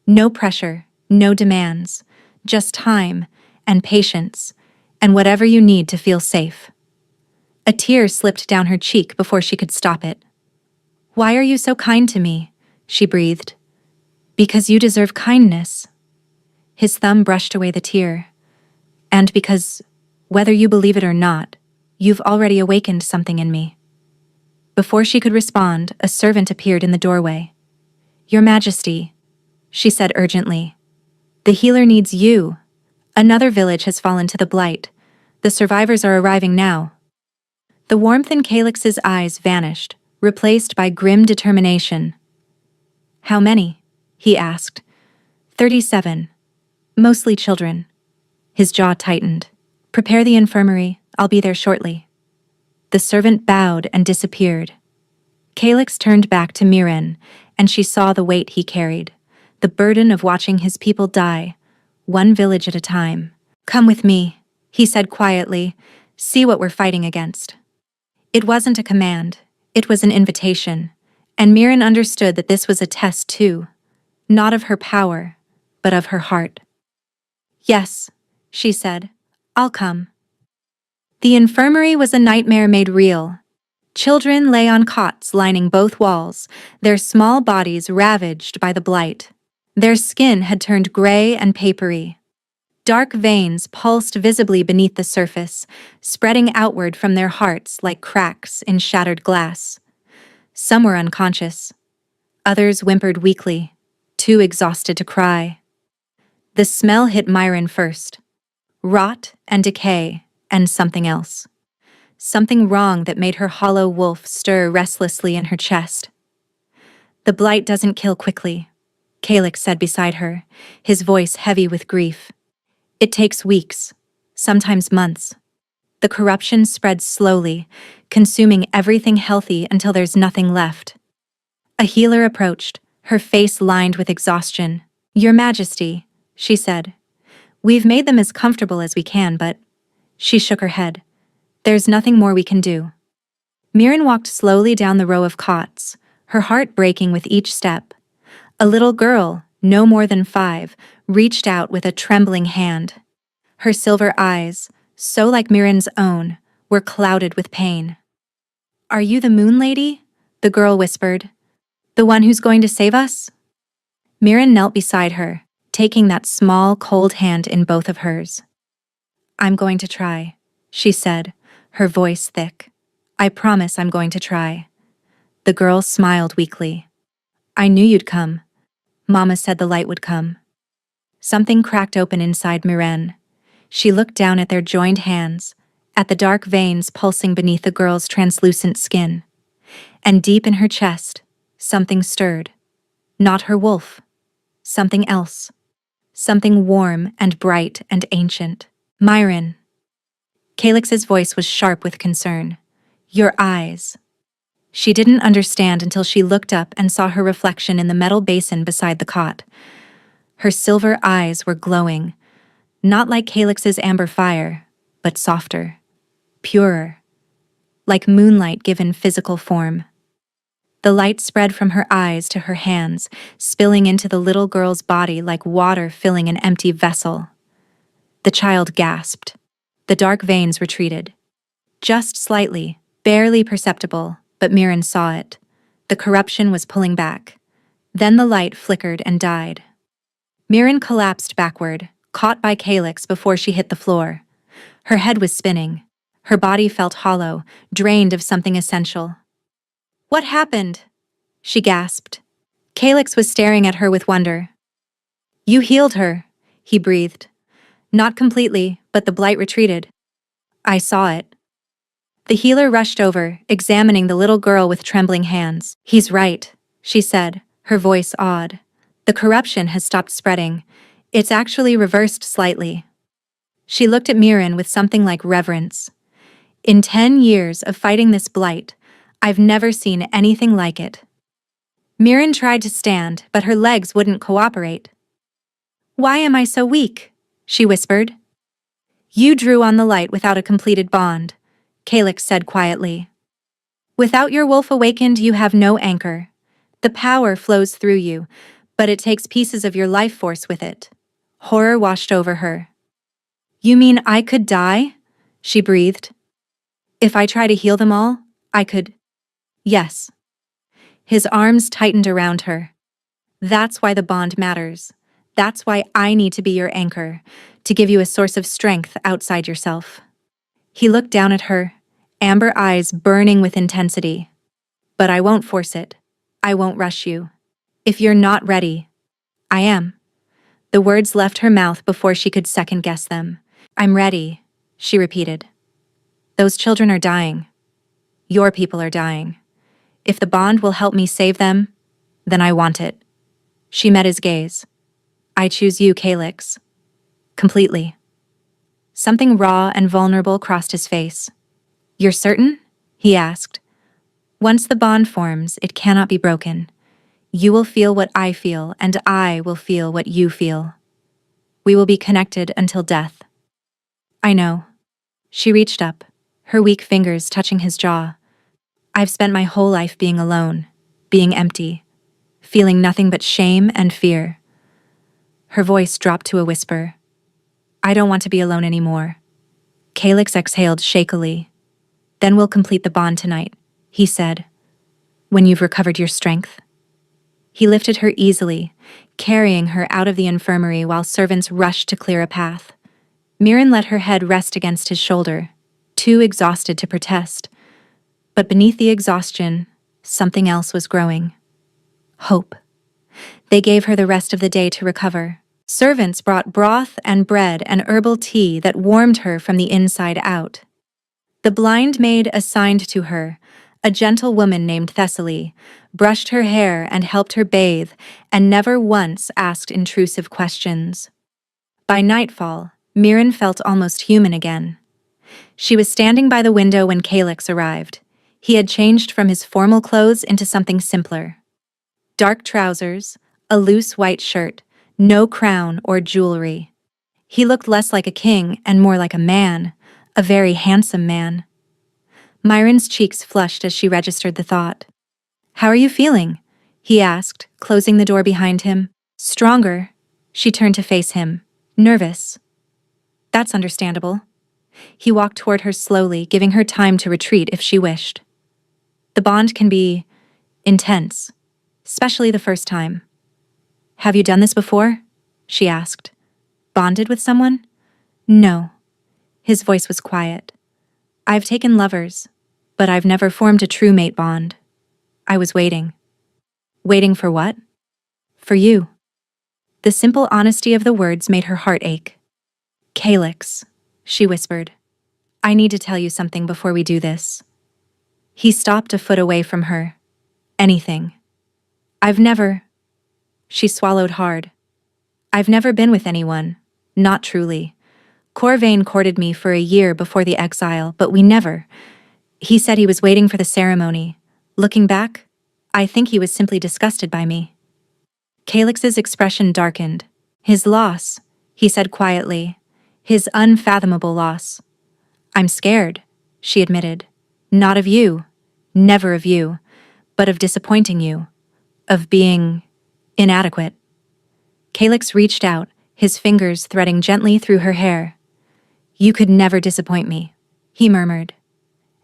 "No pressure, no demands, just time and patience, and whatever you need to feel safe." A tear slipped down her cheek before she could stop it. "Why are you so kind to me?" she breathed. "Because you deserve kindness." His thumb brushed away the tear. "And because, whether you believe it or not, you've already awakened something in me." Before she could respond, a servant appeared in the doorway. "Your Majesty," she said urgently. "The healer needs you. Another village has fallen to the blight. The survivors are arriving now." The warmth in Calyx's eyes vanished, replaced by grim determination. "How many?" he asked. 37. Mostly children." His jaw tightened. "Prepare the infirmary. I'll be there shortly." The servant bowed and disappeared. Calyx turned back to Mirren, and she saw the weight he carried, the burden of watching his people die, one village at a time. "Come with me," he said quietly. "See what we're fighting against." It wasn't a command, it was an invitation, and Mirren understood that this was a test too, not of her power, but of her heart. "Yes," she said, "I'll come." The infirmary was a nightmare made real. Children lay on cots lining both walls, their small bodies ravaged by the blight. Their skin had turned gray and papery. Dark veins pulsed visibly beneath the surface, spreading outward from their hearts like cracks in shattered glass. Some were unconscious. Others whimpered weakly, too exhausted to cry. The smell hit Mirren first. Rot and decay and something else. Something wrong that made her hollow wolf stir restlessly in her chest. "The blight doesn't kill quickly," Calyx said beside her, his voice heavy with grief. "It takes weeks, sometimes months. The corruption spreads slowly, consuming everything healthy until there's nothing left." A healer approached, her face lined with exhaustion. "Your Majesty," she said, "we've made them as comfortable as we can, but—" She shook her head. "There's nothing more we can do." Mirren walked slowly down the row of cots, her heart breaking with each step. A little girl, no more than 5, reached out with a trembling hand. Her silver eyes, so like Mirren's own, were clouded with pain. "Are you the Moon Lady?" the girl whispered. "The one who's going to save us?" Mirren knelt beside her, taking that small, cold hand in both of hers. "I'm going to try," she said, her voice thick. "I promise I'm going to try." The girl smiled weakly. "I knew you'd come. Mama said the light would come." Something cracked open inside Mirren. She looked down at their joined hands, at the dark veins pulsing beneath the girl's translucent skin. And deep in her chest, something stirred. Not her wolf. Something else. Something warm and bright and ancient. "Mirren." Calyx's voice was sharp with concern. "Your eyes." She didn't understand until she looked up and saw her reflection in the metal basin beside the cot. Her silver eyes were glowing, not like Calyx's amber fire, but softer, purer, like moonlight given physical form. The light spread from her eyes to her hands, spilling into the little girl's body like water filling an empty vessel. The child gasped. The dark veins retreated. Just slightly, barely perceptible, but Mirren saw it. The corruption was pulling back. Then the light flickered and died. Mirren collapsed backward, caught by Calyx before she hit the floor. Her head was spinning. Her body felt hollow, drained of something essential. "What happened?" she gasped. Calyx was staring at her with wonder. "You healed her," he breathed. "Not completely, but the blight retreated." "I saw it." The healer rushed over, examining the little girl with trembling hands. "He's right," she said, her voice awed. "The corruption has stopped spreading. It's actually reversed slightly." She looked at Mirren with something like reverence. "In 10 years of fighting this blight, I've never seen anything like it." Mirren tried to stand, but her legs wouldn't cooperate. "Why am I so weak?" she whispered. "You drew on the light without a completed bond," Calyx said quietly. "Without your wolf awakened, you have no anchor. The power flows through you, but it takes pieces of your life force with it." Horror washed over her. "You mean I could die?" she breathed. "If I try to heal them all, I could." "Yes." His arms tightened around her. "That's why the bond matters. That's why I need to be your anchor, to give you a source of strength outside yourself." He looked down at her, amber eyes burning with intensity. "But I won't force it. I won't rush you. If you're not ready, I am." The words left her mouth before she could second-guess them. "I'm ready," she repeated. "Those children are dying. Your people are dying. If the bond will help me save them, then I want it." She met his gaze. "I choose you, Calyx. Completely." Something raw and vulnerable crossed his face. "You're certain?" he asked. "Once the bond forms, it cannot be broken. You will feel what I feel, and I will feel what you feel. We will be connected until death." "I know." She reached up, her weak fingers touching his jaw. "I've spent my whole life being alone, being empty, feeling nothing but shame and fear." Her voice dropped to a whisper. "I don't want to be alone anymore." Calyx exhaled shakily. "Then we'll complete the bond tonight," he said. "When you've recovered your strength." He lifted her easily, carrying her out of the infirmary while servants rushed to clear a path. Mirren let her head rest against his shoulder, too exhausted to protest. But beneath the exhaustion, something else was growing. Hope. They gave her the rest of the day to recover. Servants brought broth and bread and herbal tea that warmed her from the inside out. The blind maid assigned to her, a gentle woman named Thessaly, brushed her hair and helped her bathe, and never once asked intrusive questions. By nightfall, Mirren felt almost human again. She was standing by the window when Calyx arrived. He had changed from his formal clothes into something simpler. Dark trousers, a loose white shirt, no crown or jewelry. He looked less like a king and more like a man, a very handsome man. Mirren's cheeks flushed as she registered the thought. "How are you feeling?" he asked, closing the door behind him. "Stronger." She turned to face him. "Nervous." "That's understandable." He walked toward her slowly, giving her time to retreat if she wished. "The bond can be intense, especially the first time." "Have you done this before?" she asked. "Bonded with someone?" "No." His voice was quiet. "I've taken lovers, but I've never formed a true mate bond. I was waiting." "Waiting for what?" "For you." The simple honesty of the words made her heart ache. "Calyx," she whispered. "I need to tell you something before we do this." He stopped a foot away from her. "Anything." "I've never..." She swallowed hard. "I've never been with anyone. Not truly. Corvain courted me for a year before the exile, but we never. He said he was waiting for the ceremony. Looking back, I think he was simply disgusted by me." Calyx's expression darkened. His loss, he said quietly. His unfathomable loss. I'm scared, she admitted. Not of you. Never of you. But of disappointing you. Of being inadequate. Calyx reached out, his fingers threading gently through her hair. You could never disappoint me, he murmured.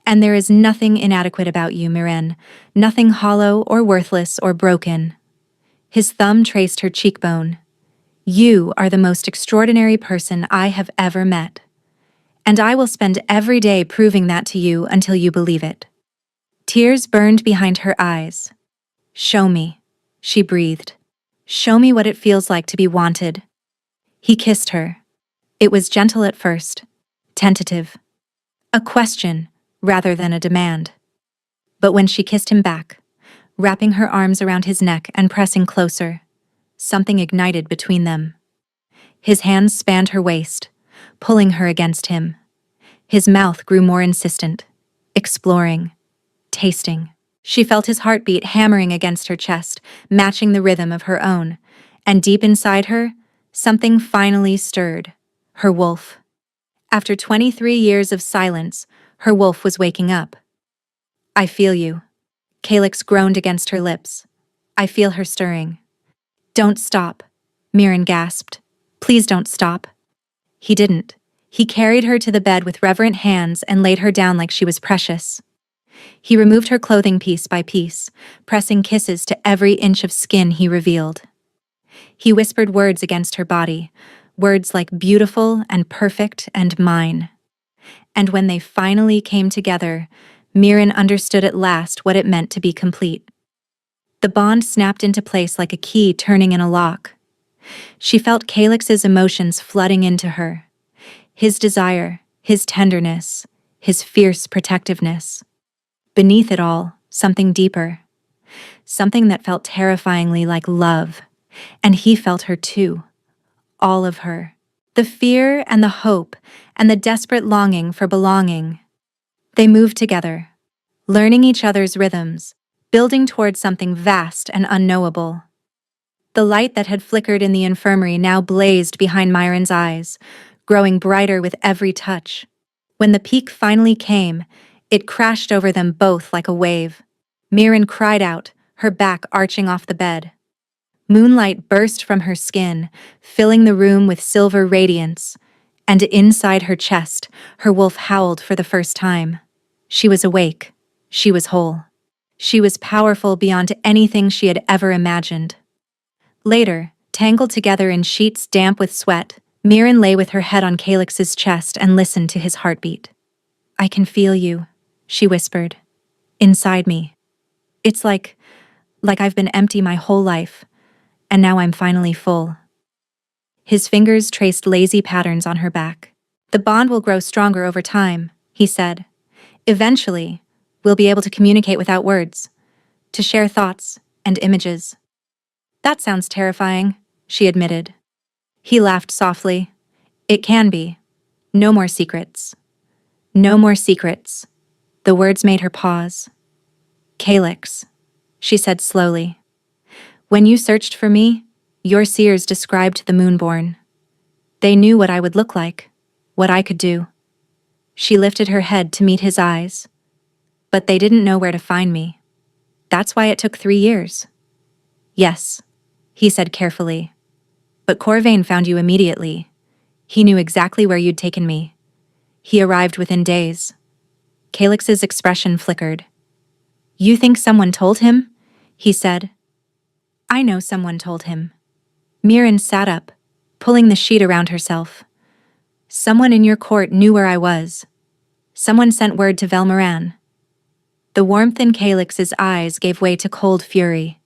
And there is nothing inadequate about you, Miren. Nothing hollow or worthless or broken. His thumb traced her cheekbone. You are the most extraordinary person I have ever met. And I will spend every day proving that to you until you believe it. Tears burned behind her eyes. Show me, she breathed. Show me what it feels like to be wanted. He kissed her. It was gentle at first, tentative. A question, rather than a demand. But when she kissed him back, wrapping her arms around his neck and pressing closer, something ignited between them. His hands spanned her waist, pulling her against him. His mouth grew more insistent, exploring, tasting. She felt his heartbeat hammering against her chest, matching the rhythm of her own, and deep inside her, something finally stirred. Her wolf. After 23 years of silence, her wolf was waking up. I feel you. Calyx groaned against her lips. I feel her stirring. Don't stop, Miren gasped. Please don't stop. He didn't. He carried her to the bed with reverent hands and laid her down like she was precious. He removed her clothing piece by piece, pressing kisses to every inch of skin he revealed. He whispered words against her body, words like beautiful and perfect and mine. And when they finally came together, Miren understood at last what it meant to be complete. The bond snapped into place like a key turning in a lock. She felt Calyx's emotions flooding into her. His desire, his tenderness, his fierce protectiveness. Beneath it all, something deeper. Something that felt terrifyingly like love. And he felt her too. All of her. The fear and the hope and the desperate longing for belonging. They moved together, learning each other's rhythms, building towards something vast and unknowable. The light that had flickered in the infirmary now blazed behind Miren's eyes, growing brighter with every touch. When the peak finally came, it crashed over them both like a wave. Miren cried out, her back arching off the bed. Moonlight burst from her skin, filling the room with silver radiance, and inside her chest, her wolf howled for the first time. She was awake. She was whole. She was powerful beyond anything she had ever imagined. Later, tangled together in sheets damp with sweat, Miren lay with her head on Calyx's chest and listened to his heartbeat. I can feel you, she whispered. Inside me. It's like I've been empty my whole life, and now I'm finally full. His fingers traced lazy patterns on her back. The bond will grow stronger over time, he said. Eventually, we'll be able to communicate without words, to share thoughts and images. That sounds terrifying, she admitted. He laughed softly. It can be. No more secrets. No more secrets. The words made her pause. Calyx, she said slowly. When you searched for me, your seers described the Moonborn. They knew what I would look like, what I could do. She lifted her head to meet his eyes. But they didn't know where to find me. That's why it took 3 years. Yes, he said carefully. But Corvain found you immediately. He knew exactly where you'd taken me. He arrived within days. Calyx's expression flickered. You think someone told him? He said. I know someone told him. Miren sat up, pulling the sheet around herself. Someone in your court knew where I was. Someone sent word to Velmoran. The warmth in Calyx's eyes gave way to cold fury.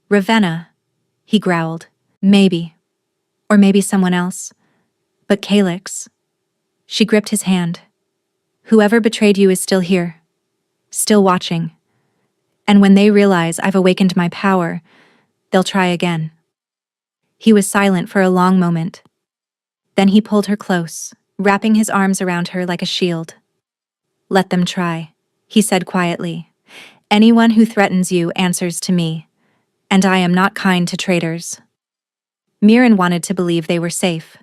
Ravenna, he growled. Maybe. Or maybe someone else. But Calyx. She gripped his hand. Whoever betrayed you is still here. Still watching. And when they realize I've awakened my power, they'll try again. He was silent for a long moment. Then he pulled her close, wrapping his arms around her like a shield. Let them try, he said quietly. Anyone who threatens you answers to me, and I am not kind to traitors. Mirren wanted to believe they were safe.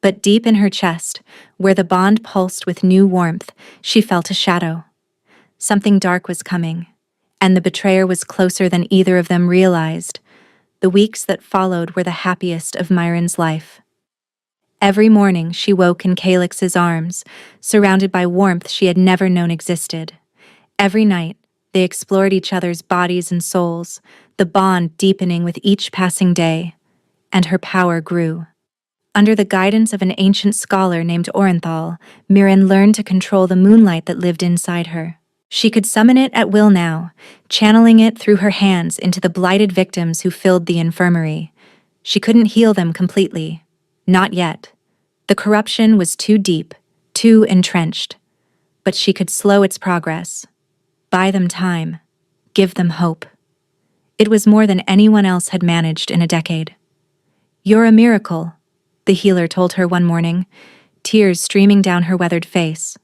But deep in her chest, where the bond pulsed with new warmth, she felt a shadow. Something dark was coming, and the betrayer was closer than either of them realized. The weeks that followed were the happiest of Myron's life. Every morning she woke in Calix's arms, surrounded by warmth she had never known existed. Every night, they explored each other's bodies and souls, the bond deepening with each passing day, and her power grew. Under the guidance of an ancient scholar named Orenthal, Mirren learned to control the moonlight that lived inside her. She could summon it at will now, channeling it through her hands into the blighted victims who filled the infirmary. She couldn't heal them completely. Not yet. The corruption was too deep, too entrenched. But she could slow its progress. Buy them time. Give them hope. It was more than anyone else had managed in a decade. "You're a miracle," the healer told her one morning, tears streaming down her weathered face.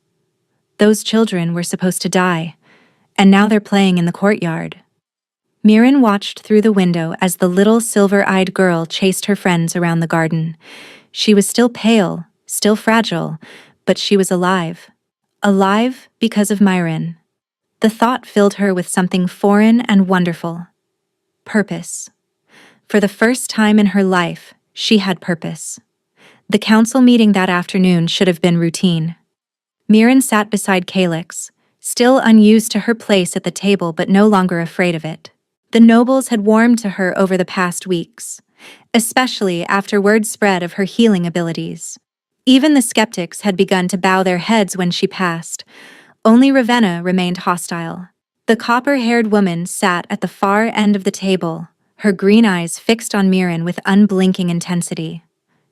"Those children were supposed to die, and now they're playing in the courtyard." Mirren watched through the window as the little silver-eyed girl chased her friends around the garden. She was still pale, still fragile, but she was alive. Alive because of Myron. The thought filled her with something foreign and wonderful. Purpose. For the first time in her life, she had purpose. The council meeting that afternoon should have been routine. Mirren sat beside Calix, still unused to her place at the table but no longer afraid of it. The nobles had warmed to her over the past weeks, especially after word spread of her healing abilities. Even the skeptics had begun to bow their heads when she passed. Only Ravenna remained hostile. The copper-haired woman sat at the far end of the table, her green eyes fixed on Mirren with unblinking intensity.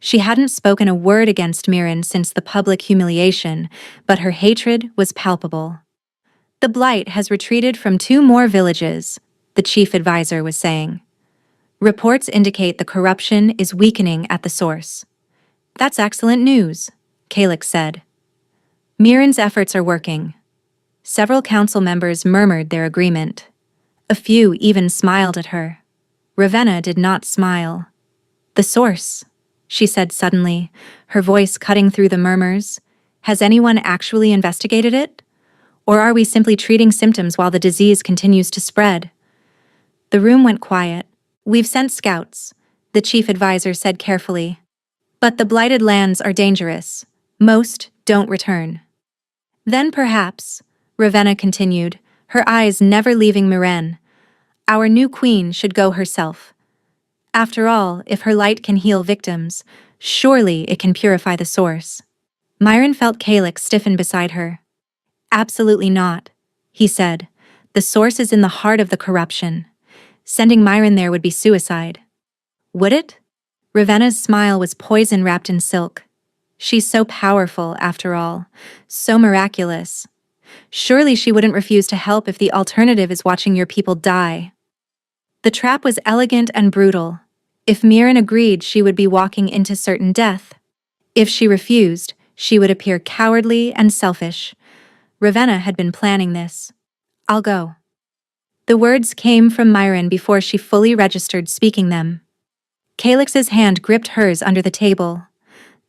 She hadn't spoken a word against Mirren since the public humiliation, but her hatred was palpable. "The Blight has retreated from 2 more villages," the chief advisor was saying. "Reports indicate the corruption is weakening at the source." "That's excellent news," Calix said. "Mirren's efforts are working." Several council members murmured their agreement. A few even smiled at her. Ravenna did not smile. "The source," she said suddenly, her voice cutting through the murmurs. "Has anyone actually investigated it? Or are we simply treating symptoms while the disease continues to spread?" The room went quiet. "We've sent scouts," the chief advisor said carefully. "But the blighted lands are dangerous. Most don't return." "Then perhaps," Ravenna continued, her eyes never leaving Mirren, "our new queen should go herself. After all, if her light can heal victims, surely it can purify the source." Myron felt Calix stiffen beside her. "Absolutely not," he said. "The source is in the heart of the corruption. Sending Myron there would be suicide." "Would it?" Ravenna's smile was poison wrapped in silk. "She's so powerful, after all. So miraculous. Surely she wouldn't refuse to help if the alternative is watching your people die." The trap was elegant and brutal. If Mirren agreed, she would be walking into certain death. If she refused, she would appear cowardly and selfish. Ravenna had been planning this. "I'll go." The words came from Myron before she fully registered speaking them. Calix's hand gripped hers under the table.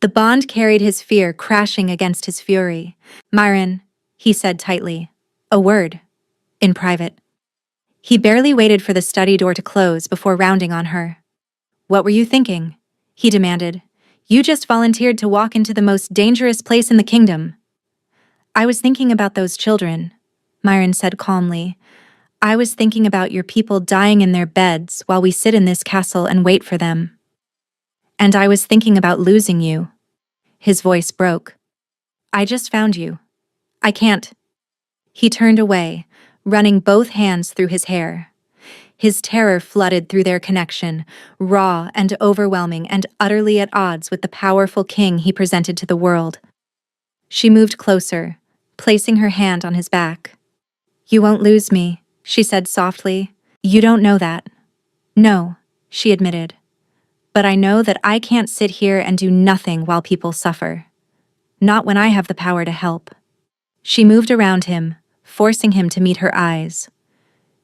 The bond carried his fear crashing against his fury. "Myron," he said tightly. "A word. In private." He barely waited for the study door to close before rounding on her. "What were you thinking?" he demanded. "You just volunteered to walk into the most dangerous place in the kingdom." "I was thinking about those children," Myron said calmly. "I was thinking about your people dying in their beds while we sit in this castle and wait for them. And I was thinking about losing you." His voice broke. "I just found you. I can't." He turned away, running both hands through his hair. His terror flooded through their connection, raw and overwhelming and utterly at odds with the powerful king he presented to the world. She moved closer, placing her hand on his back. "You won't lose me," she said softly. "You don't know that." "No," she admitted. "But I know that I can't sit here and do nothing while people suffer. Not when I have the power to help." She moved around him, forcing him to meet her eyes.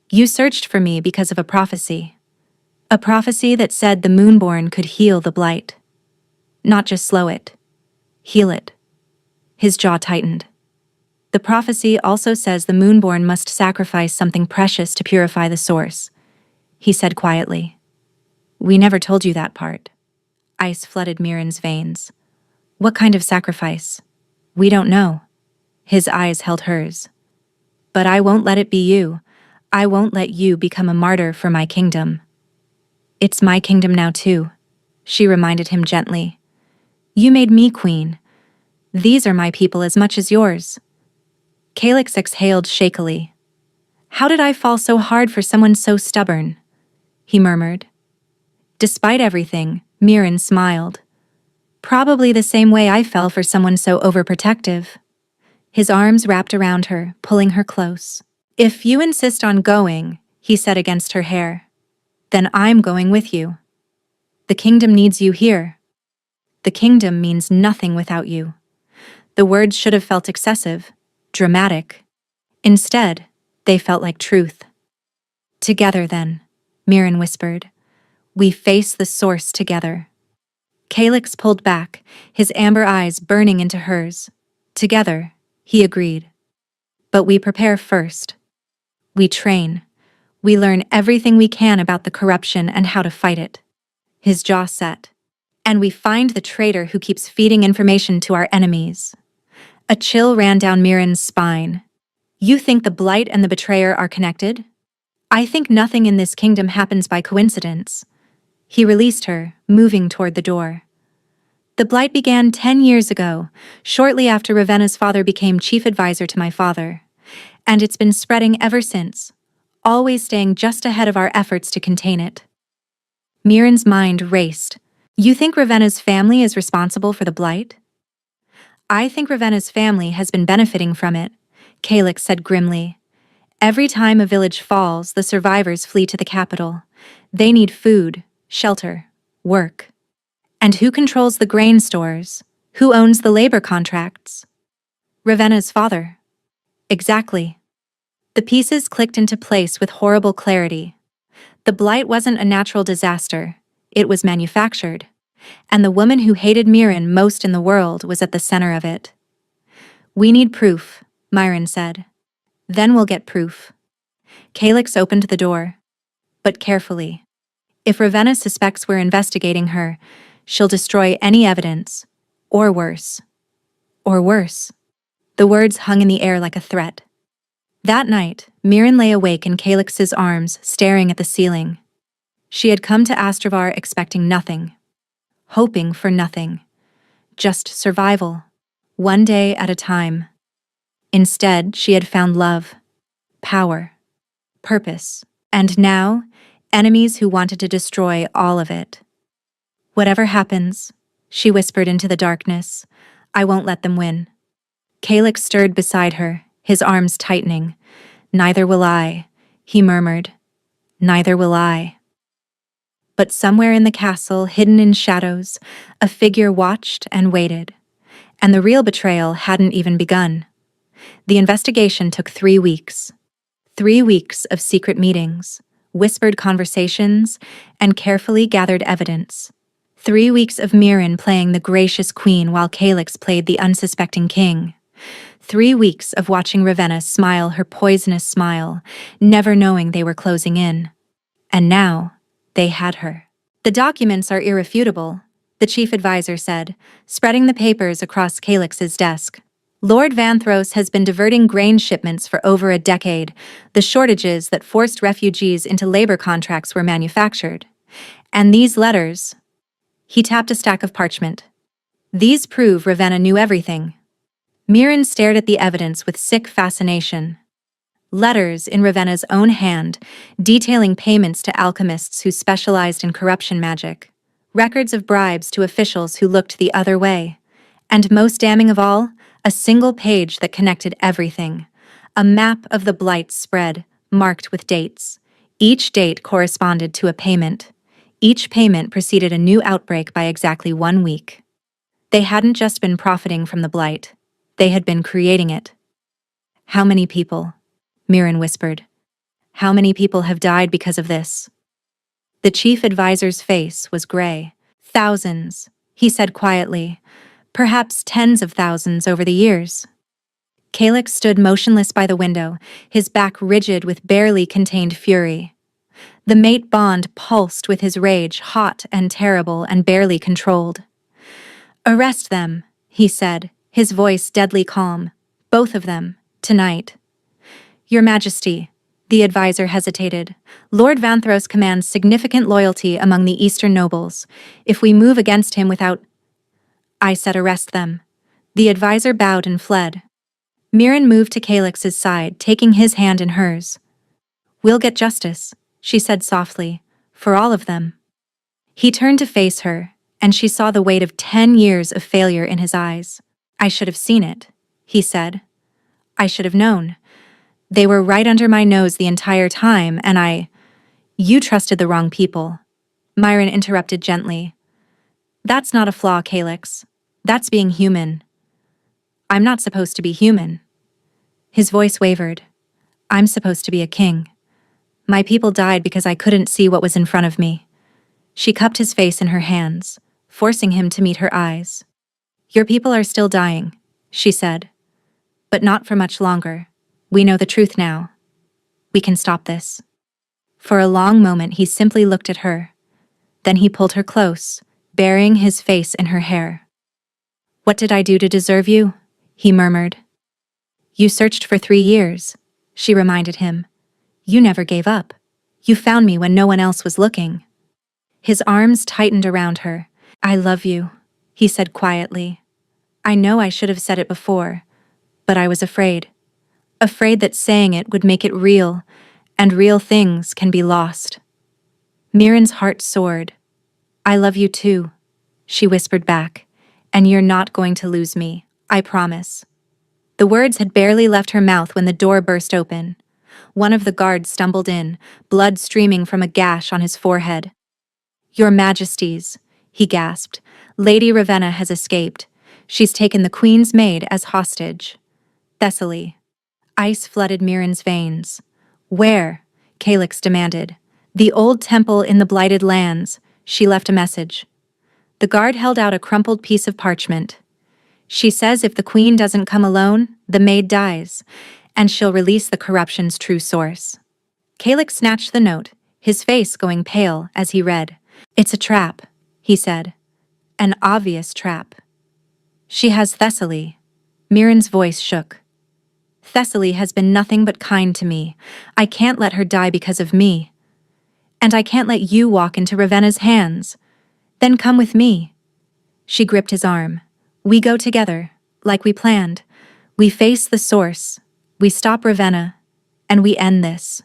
"You searched for me because of a prophecy." A prophecy that said the Moonborn could heal the blight. Not just slow it. Heal it. His jaw tightened. The prophecy also says the Moonborn must sacrifice something precious to purify the source, he said quietly. We never told you that part. Ice flooded Mirren's veins. What kind of sacrifice? We don't know. His eyes held hers. But I won't let it be you. I won't let you become a martyr for my kingdom. It's my kingdom now too, she reminded him gently. You made me queen. These are my people as much as yours. Calyx exhaled shakily. How did I fall so hard for someone so stubborn? He murmured. Despite everything, Mirren smiled. Probably the same way I fell for someone so overprotective. His arms wrapped around her, pulling her close. If you insist on going, he said against her hair, then I'm going with you. The kingdom needs you here. The kingdom means nothing without you. The words should have felt excessive, dramatic. Instead, they felt like truth. Together then, Mirren whispered. We face the source together. Calyx pulled back, his amber eyes burning into hers. Together, he agreed. But we prepare first. We train. We learn everything we can about the corruption and how to fight it. His jaw set. And we find the traitor who keeps feeding information to our enemies. A chill ran down Mirren's spine. You think the blight and the betrayer are connected? I think nothing in this kingdom happens by coincidence. He released her, moving toward the door. The blight began 10 years ago, shortly after Ravenna's father became chief advisor to my father. And it's been spreading ever since, always staying just ahead of our efforts to contain it. Mirren's mind raced. You think Ravenna's family is responsible for the blight? I think Ravenna's family has been benefiting from it, Calyx said grimly. Every time a village falls, the survivors flee to the capital. They need food, shelter, work. And who controls the grain stores? Who owns the labor contracts? Ravenna's father. Exactly. The pieces clicked into place with horrible clarity. The blight wasn't a natural disaster. It was manufactured. And the woman who hated Mirren most in the world was at the center of it. We need proof, Mirren said. Then we'll get proof. Calyx opened the door. But carefully. If Ravenna suspects we're investigating her, she'll destroy any evidence. Or worse. Or worse. The words hung in the air like a threat. That night, Mirren lay awake in Calyx's arms, staring at the ceiling. She had come to Astrovar expecting nothing. Hoping for nothing. Just survival. One day at a time. Instead, she had found love. Power. Purpose. And now, enemies who wanted to destroy all of it. Whatever happens, she whispered into the darkness, I won't let them win. Calyx stirred beside her, his arms tightening. Neither will I, he murmured. Neither will I. But somewhere in the castle, hidden in shadows, a figure watched and waited. And the real betrayal hadn't even begun. The investigation took 3 weeks. 3 weeks of secret meetings, whispered conversations, and carefully gathered evidence. 3 weeks of Mirren playing the gracious queen while Calyx played the unsuspecting king. 3 weeks of watching Ravenna smile her poisonous smile, never knowing they were closing in. And now, they had her. The documents are irrefutable, the chief advisor said, spreading the papers across Calyx's desk. Lord Vanthros has been diverting grain shipments for over a decade. The shortages that forced refugees into labor contracts were manufactured. And these letters... He tapped a stack of parchment. These prove Ravenna knew everything. Mirren stared at the evidence with sick fascination. Letters in Ravenna's own hand, detailing payments to alchemists who specialized in corruption magic. Records of bribes to officials who looked the other way. And most damning of all, a single page that connected everything. A map of the blight spread, marked with dates. Each date corresponded to a payment. Each payment preceded a new outbreak by exactly 1 week. They hadn't just been profiting from the blight. They had been creating it. How many people? Mirren whispered. How many people have died because of this? The chief advisor's face was gray. Thousands, he said quietly. Perhaps tens of thousands over the years. Calyx stood motionless by the window, his back rigid with barely contained fury. The mate bond pulsed with his rage, hot and terrible and barely controlled. "Arrest them," he said, his voice deadly calm. "Both of them, tonight." "Your Majesty," the advisor hesitated. "Lord Vanthros commands significant loyalty among the Eastern nobles. If we move against him without—" "I said arrest them." The advisor bowed and fled. Mirren moved to Calyx's side, taking his hand in hers. "We'll get justice," she said softly, "for all of them." He turned to face her, and she saw the weight of 10 years of failure in his eyes. "I should have seen it," he said. "I should have known. They were right under my nose the entire time, and You trusted the wrong people," Myron interrupted gently. "That's not a flaw, Calyx. That's being human." "I'm not supposed to be human." His voice wavered. "I'm supposed to be a king. My people died because I couldn't see what was in front of me." She cupped his face in her hands, forcing him to meet her eyes. "Your people are still dying," she said. "But not for much longer. We know the truth now. We can stop this." For a long moment he simply looked at her. Then he pulled her close, burying his face in her hair. "What did I do to deserve you?" he murmured. "You searched for 3 years," she reminded him. "You never gave up. You found me when no one else was looking." His arms tightened around her. "I love you," he said quietly. "I know I should have said it before, but I was afraid. Afraid that saying it would make it real, and real things can be lost." Mirren's heart soared. "I love you too," she whispered back, "and you're not going to lose me, I promise." The words had barely left her mouth when the door burst open. One of the guards stumbled in, blood streaming from a gash on his forehead. "Your Majesties," he gasped, "Lady Ravenna has escaped. She's taken the Queen's maid as hostage." "Thessaly." Ice flooded Mirren's veins. "Where?" Calyx demanded. "The old temple in the Blighted Lands," she left a message. The guard held out a crumpled piece of parchment. "She says if the Queen doesn't come alone, the maid dies, and she'll release the corruption's true source." Calyx snatched the note, his face going pale as he read. "It's a trap," he said. "An obvious trap." "She has Thessaly." Mirren's voice shook. "Thessaly has been nothing but kind to me. I can't let her die because of me. And I can't let you walk into Ravenna's hands. Then come with me." She gripped his arm. "We go together, like we planned. We face the source. We stop Ravenna. And we end this."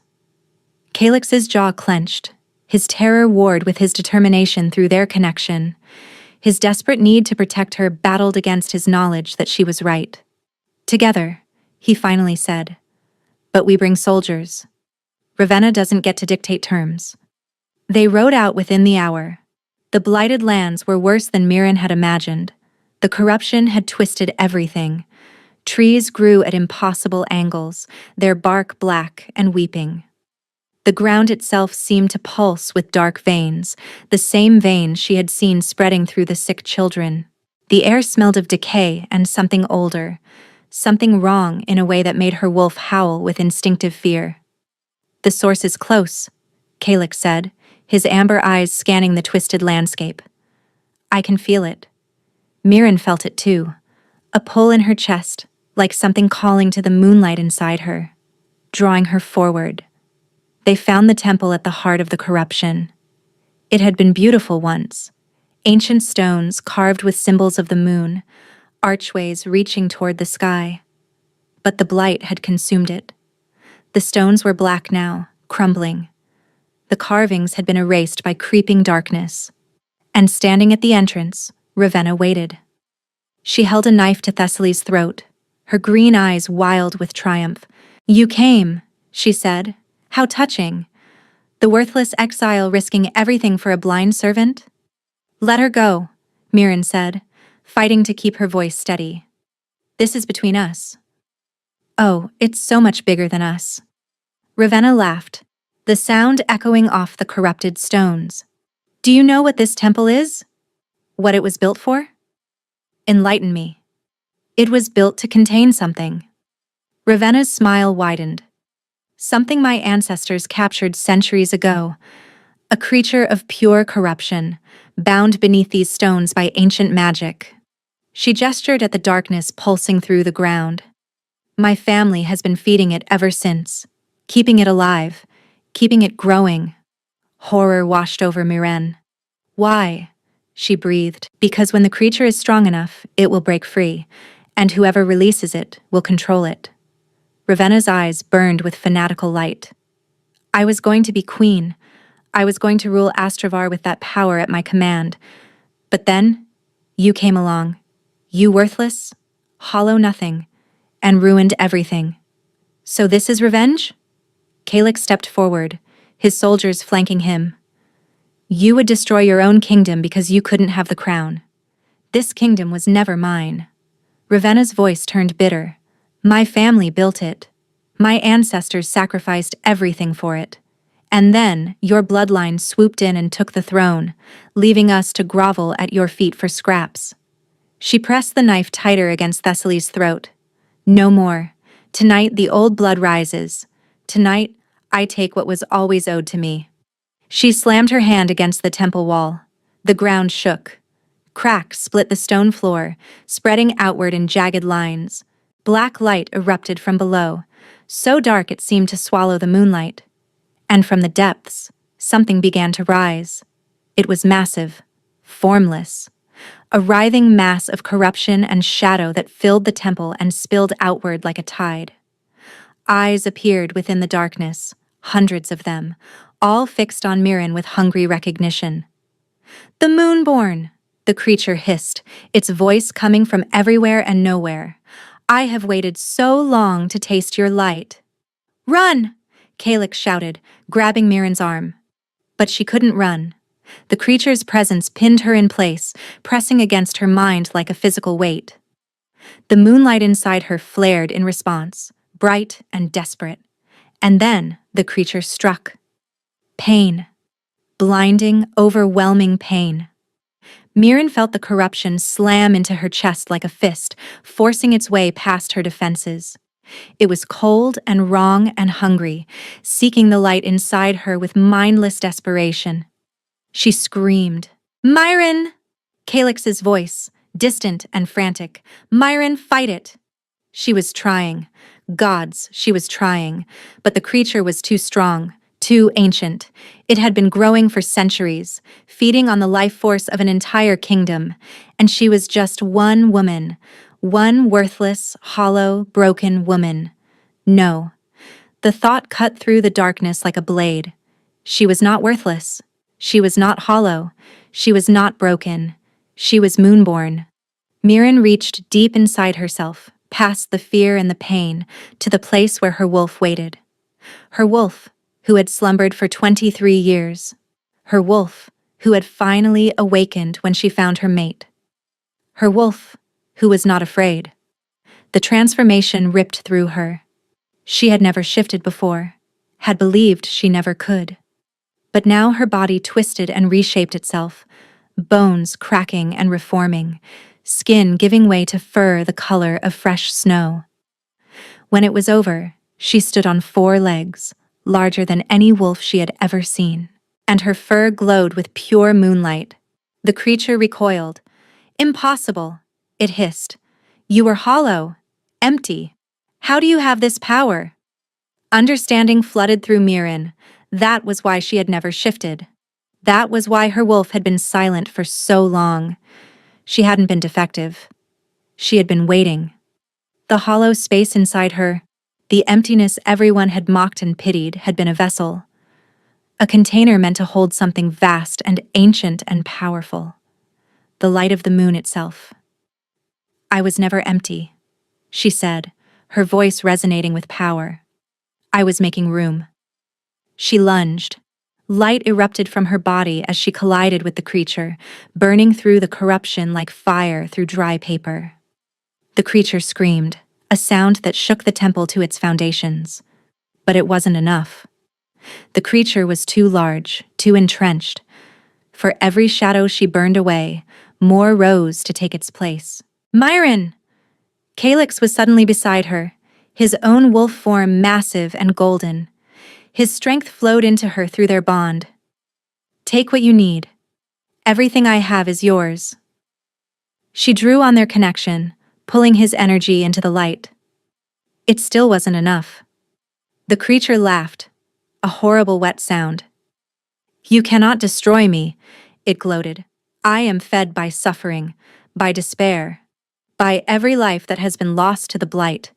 Calyx's jaw clenched. His terror warred with his determination through their connection. His desperate need to protect her battled against his knowledge that she was right. "Together," he finally said. "But we bring soldiers. Ravenna doesn't get to dictate terms." They rode out within the hour. The Blighted Lands were worse than Mirren had imagined. The corruption had twisted everything. Trees grew at impossible angles, their bark black and weeping. The ground itself seemed to pulse with dark veins, the same veins she had seen spreading through the sick children. The air smelled of decay and something older, something wrong in a way that made her wolf howl with instinctive fear. "The source is close," Calyx said, his amber eyes scanning the twisted landscape. "I can feel it." Mirren felt it too, a pull in her chest, like something calling to the moonlight inside her, drawing her forward. They found the temple at the heart of the corruption. It had been beautiful once, ancient stones carved with symbols of the moon, archways reaching toward the sky. But the blight had consumed it. The stones were black now, crumbling. The carvings had been erased by creeping darkness. And standing at the entrance, Ravenna waited. She held a knife to Thessaly's throat, her green eyes wild with triumph. "You came," she said. "How touching. The worthless exile risking everything for a blind servant?" "Let her go," Mirren said, fighting to keep her voice steady. "This is between us." "Oh, it's so much bigger than us." Ravenna laughed. the sound echoing off the corrupted stones. Do you know what this temple is? What it was built for? Enlighten me. It was built to contain something. Ravenna's smile widened. Something my ancestors captured centuries ago. A creature of pure corruption, bound beneath these stones by ancient magic. She gestured at the darkness pulsing through the ground. My family has been feeding it ever since, keeping it alive, keeping it growing. Horror washed over Miren. Why? She breathed. Because when the creature is strong enough, it will break free, and whoever releases it will control it. Ravenna's eyes burned with fanatical light. I was going to be queen. I was going to rule Astravar with that power at my command. But then, you came along. You worthless, hollow nothing, and ruined everything. So this is revenge? Kalix stepped forward, his soldiers flanking him. You would destroy your own kingdom because you couldn't have the crown. This kingdom was never mine. Ravenna's voice turned bitter. My family built it. My ancestors sacrificed everything for it. And then your bloodline swooped in and took the throne, leaving us to grovel at your feet for scraps. She pressed the knife tighter against Thessaly's throat. No more. Tonight the old blood rises. Tonight, I take what was always owed to me. She slammed her hand against the temple wall. The ground shook. Cracks split the stone floor, spreading outward in jagged lines. Black light erupted from below, so dark it seemed to swallow the moonlight. And from the depths, something began to rise. It was massive, formless. A writhing mass of corruption and shadow that filled the temple and spilled outward like a tide. Eyes appeared within the darkness, hundreds of them, all fixed on Miren with hungry recognition. The Moonborn, the creature hissed, its voice coming from everywhere and nowhere. I have waited so long to taste your light. Run! Kalix shouted, grabbing Miren's arm. But she couldn't run. The creature's presence pinned her in place, pressing against her mind like a physical weight. The moonlight inside her flared in response, bright and desperate. And then the creature struck. Pain. Blinding, overwhelming pain. Miren felt the corruption slam into her chest like a fist, forcing its way past her defenses. It was cold and wrong and hungry, seeking the light inside her with mindless desperation. She screamed, Miren! Kalix's voice, distant and frantic. Miren, fight it! She was trying. Gods, she was trying. But the creature was too strong, too ancient. It had been growing for centuries, feeding on the life force of an entire kingdom. And she was just one woman. One worthless, hollow, broken woman. No. The thought cut through the darkness like a blade. She was not worthless. She was not hollow. She was not broken. She was Moonborn. Miren reached deep inside herself, past the fear and the pain, to the place where her wolf waited. Her wolf, who had slumbered for 23 years. Her wolf, who had finally awakened when she found her mate. Her wolf, who was not afraid. The transformation ripped through her. She had never shifted before, had believed she never could. But now her body twisted and reshaped itself, bones cracking and reforming, skin giving way to fur the color of fresh snow. When it was over, she stood on 4 legs, larger than any wolf she had ever seen, and her fur glowed with pure moonlight. The creature recoiled. Impossible, it hissed. You were hollow, empty. How do you have this power? Understanding flooded through Miren. That was why she had never shifted. That was why her wolf had been silent for so long. She hadn't been defective. She had been waiting. The hollow space inside her, the emptiness everyone had mocked and pitied, had been a vessel. A container meant to hold something vast and ancient and powerful. The light of the moon itself. I was never empty, she said, her voice resonating with power. I was making room. She lunged. Light erupted from her body as she collided with the creature, burning through the corruption like fire through dry paper. The creature screamed, a sound that shook the temple to its foundations. But it wasn't enough. The creature was too large, too entrenched. For every shadow she burned away, more rose to take its place. Myron! Calyx was suddenly beside her, his own wolf form massive and golden. His strength flowed into her through their bond. Take what you need. Everything I have is yours. She drew on their connection, pulling his energy into the light. It still wasn't enough. The creature laughed, a horrible wet sound. You cannot destroy me, it gloated. I am fed by suffering, by despair, by every life that has been lost to the blight.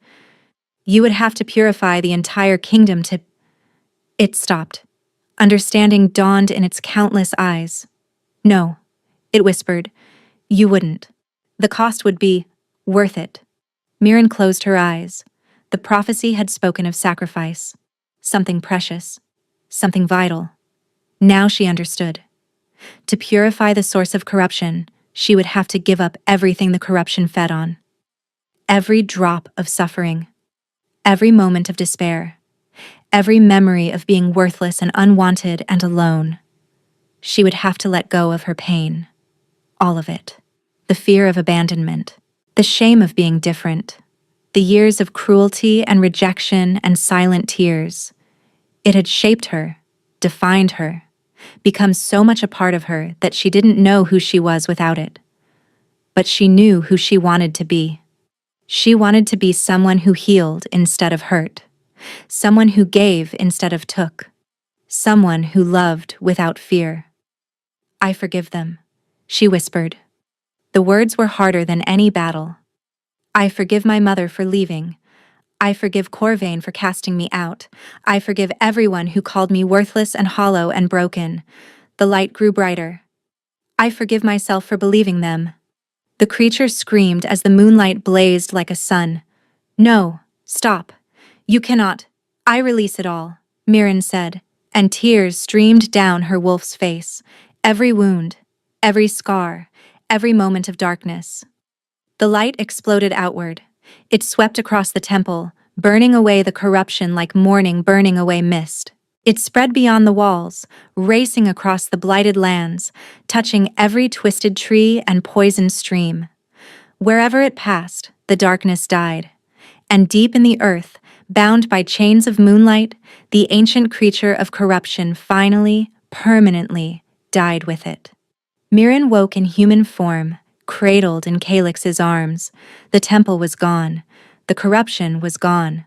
You would have to purify the entire kingdom to... It stopped. Understanding dawned in its countless eyes. No, it whispered, you wouldn't. The cost would be worth it. Mirren closed her eyes. The prophecy had spoken of sacrifice. Something precious. Something vital. Now she understood. To purify the source of corruption, she would have to give up everything the corruption fed on. Every drop of suffering. Every moment of despair. Every memory of being worthless and unwanted and alone. She would have to let go of her pain. All of it. The fear of abandonment. The shame of being different. The years of cruelty and rejection and silent tears. It had shaped her, defined her, become so much a part of her that she didn't know who she was without it. But she knew who she wanted to be. She wanted to be someone who healed instead of hurt. Someone who gave instead of took. Someone who loved without fear. I forgive them, she whispered. The words were harder than any battle. I forgive my mother for leaving. I forgive Corvain for casting me out. I forgive everyone who called me worthless and hollow and broken. The light grew brighter. I forgive myself for believing them. The creature screamed as the moonlight blazed like a sun. No, stop. You cannot. I release it all, Mirren said, and tears streamed down her wolf's face. Every wound, every scar, every moment of darkness. The light exploded outward. It swept across the temple, burning away the corruption like morning burning away mist. It spread beyond the walls, racing across the blighted lands, touching every twisted tree and poisoned stream. Wherever it passed, the darkness died. And deep in the earth, bound by chains of moonlight, the ancient creature of corruption finally, permanently, died with it. Mirren woke in human form, cradled in Calyx's arms. The temple was gone. The corruption was gone.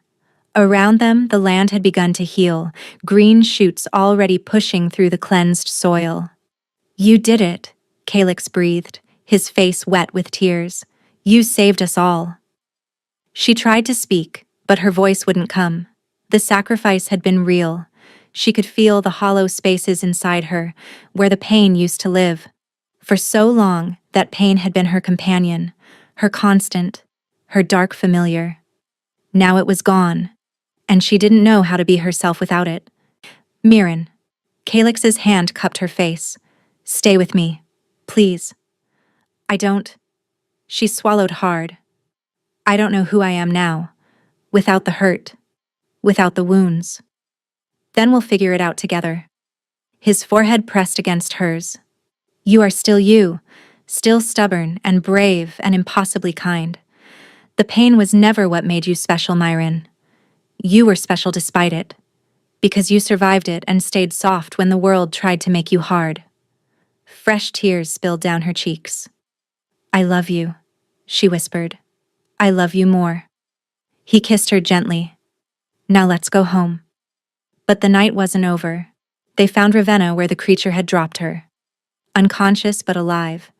Around them, the land had begun to heal, green shoots already pushing through the cleansed soil. You did it, Calyx breathed, his face wet with tears. You saved us all. She tried to speak, but her voice wouldn't come. The sacrifice had been real. She could feel the hollow spaces inside her, where the pain used to live. For so long, that pain had been her companion, her constant, her dark familiar. Now it was gone, and she didn't know how to be herself without it. Mirren. Calyx's hand cupped her face. Stay with me, please. I don't. She swallowed hard. I don't know who I am now, without the hurt, without the wounds. Then we'll figure it out together. His forehead pressed against hers. You are still you, still stubborn and brave and impossibly kind. The pain was never what made you special, Myron. You were special despite it, because you survived it and stayed soft when the world tried to make you hard. Fresh tears spilled down her cheeks. I love you, she whispered. I love you more. He kissed her gently. Now let's go home. But the night wasn't over. They found Ravenna where the creature had dropped her. Unconscious but alive,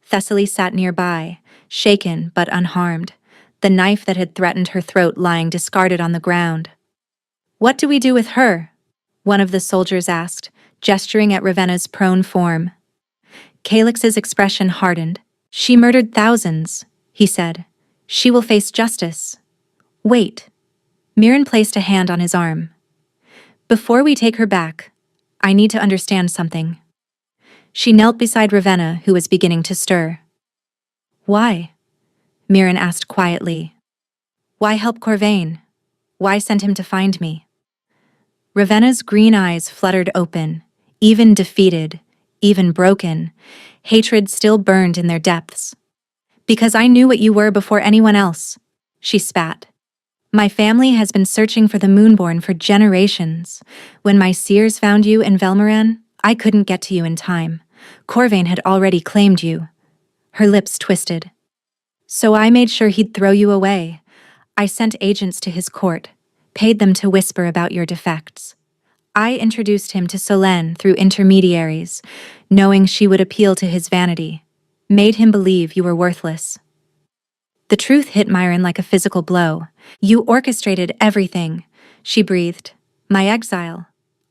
Thessaly sat nearby, shaken but unharmed, the knife that had threatened her throat lying discarded on the ground. What do we do with her? One of the soldiers asked, gesturing at Ravenna's prone form. Calyx's expression hardened. She murdered thousands, he said. She will face justice. Wait. Mirren placed a hand on his arm. Before we take her back, I need to understand something. She knelt beside Ravenna, who was beginning to stir. Why? Mirren asked quietly. Why help Corvain? Why send him to find me? Ravenna's green eyes fluttered open, even defeated, even broken. Hatred still burned in their depths. Because I knew what you were before anyone else, she spat. My family has been searching for the Moonborn for generations. When my seers found you in Velmoran, I couldn't get to you in time. Corvain had already claimed you. Her lips twisted. So I made sure he'd throw you away. I sent agents to his court, paid them to whisper about your defects. I introduced him to Selene through intermediaries, knowing she would appeal to his vanity, made him believe you were worthless. The truth hit Myron like a physical blow. You orchestrated everything, she breathed. My exile.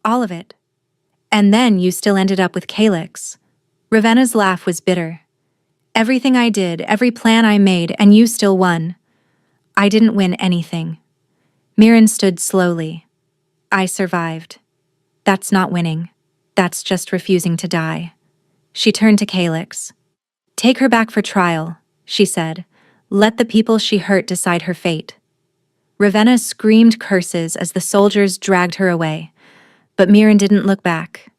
All of it. And then you still ended up with Calyx. Ravenna's laugh was bitter. Everything I did, every plan I made, and you still won. I didn't win anything. Mirren stood slowly. I survived. That's not winning. That's just refusing to die. She turned to Calyx. Take her back for trial, she said. Let the people she hurt decide her fate. Ravenna screamed curses as the soldiers dragged her away. But Mirren didn't look back.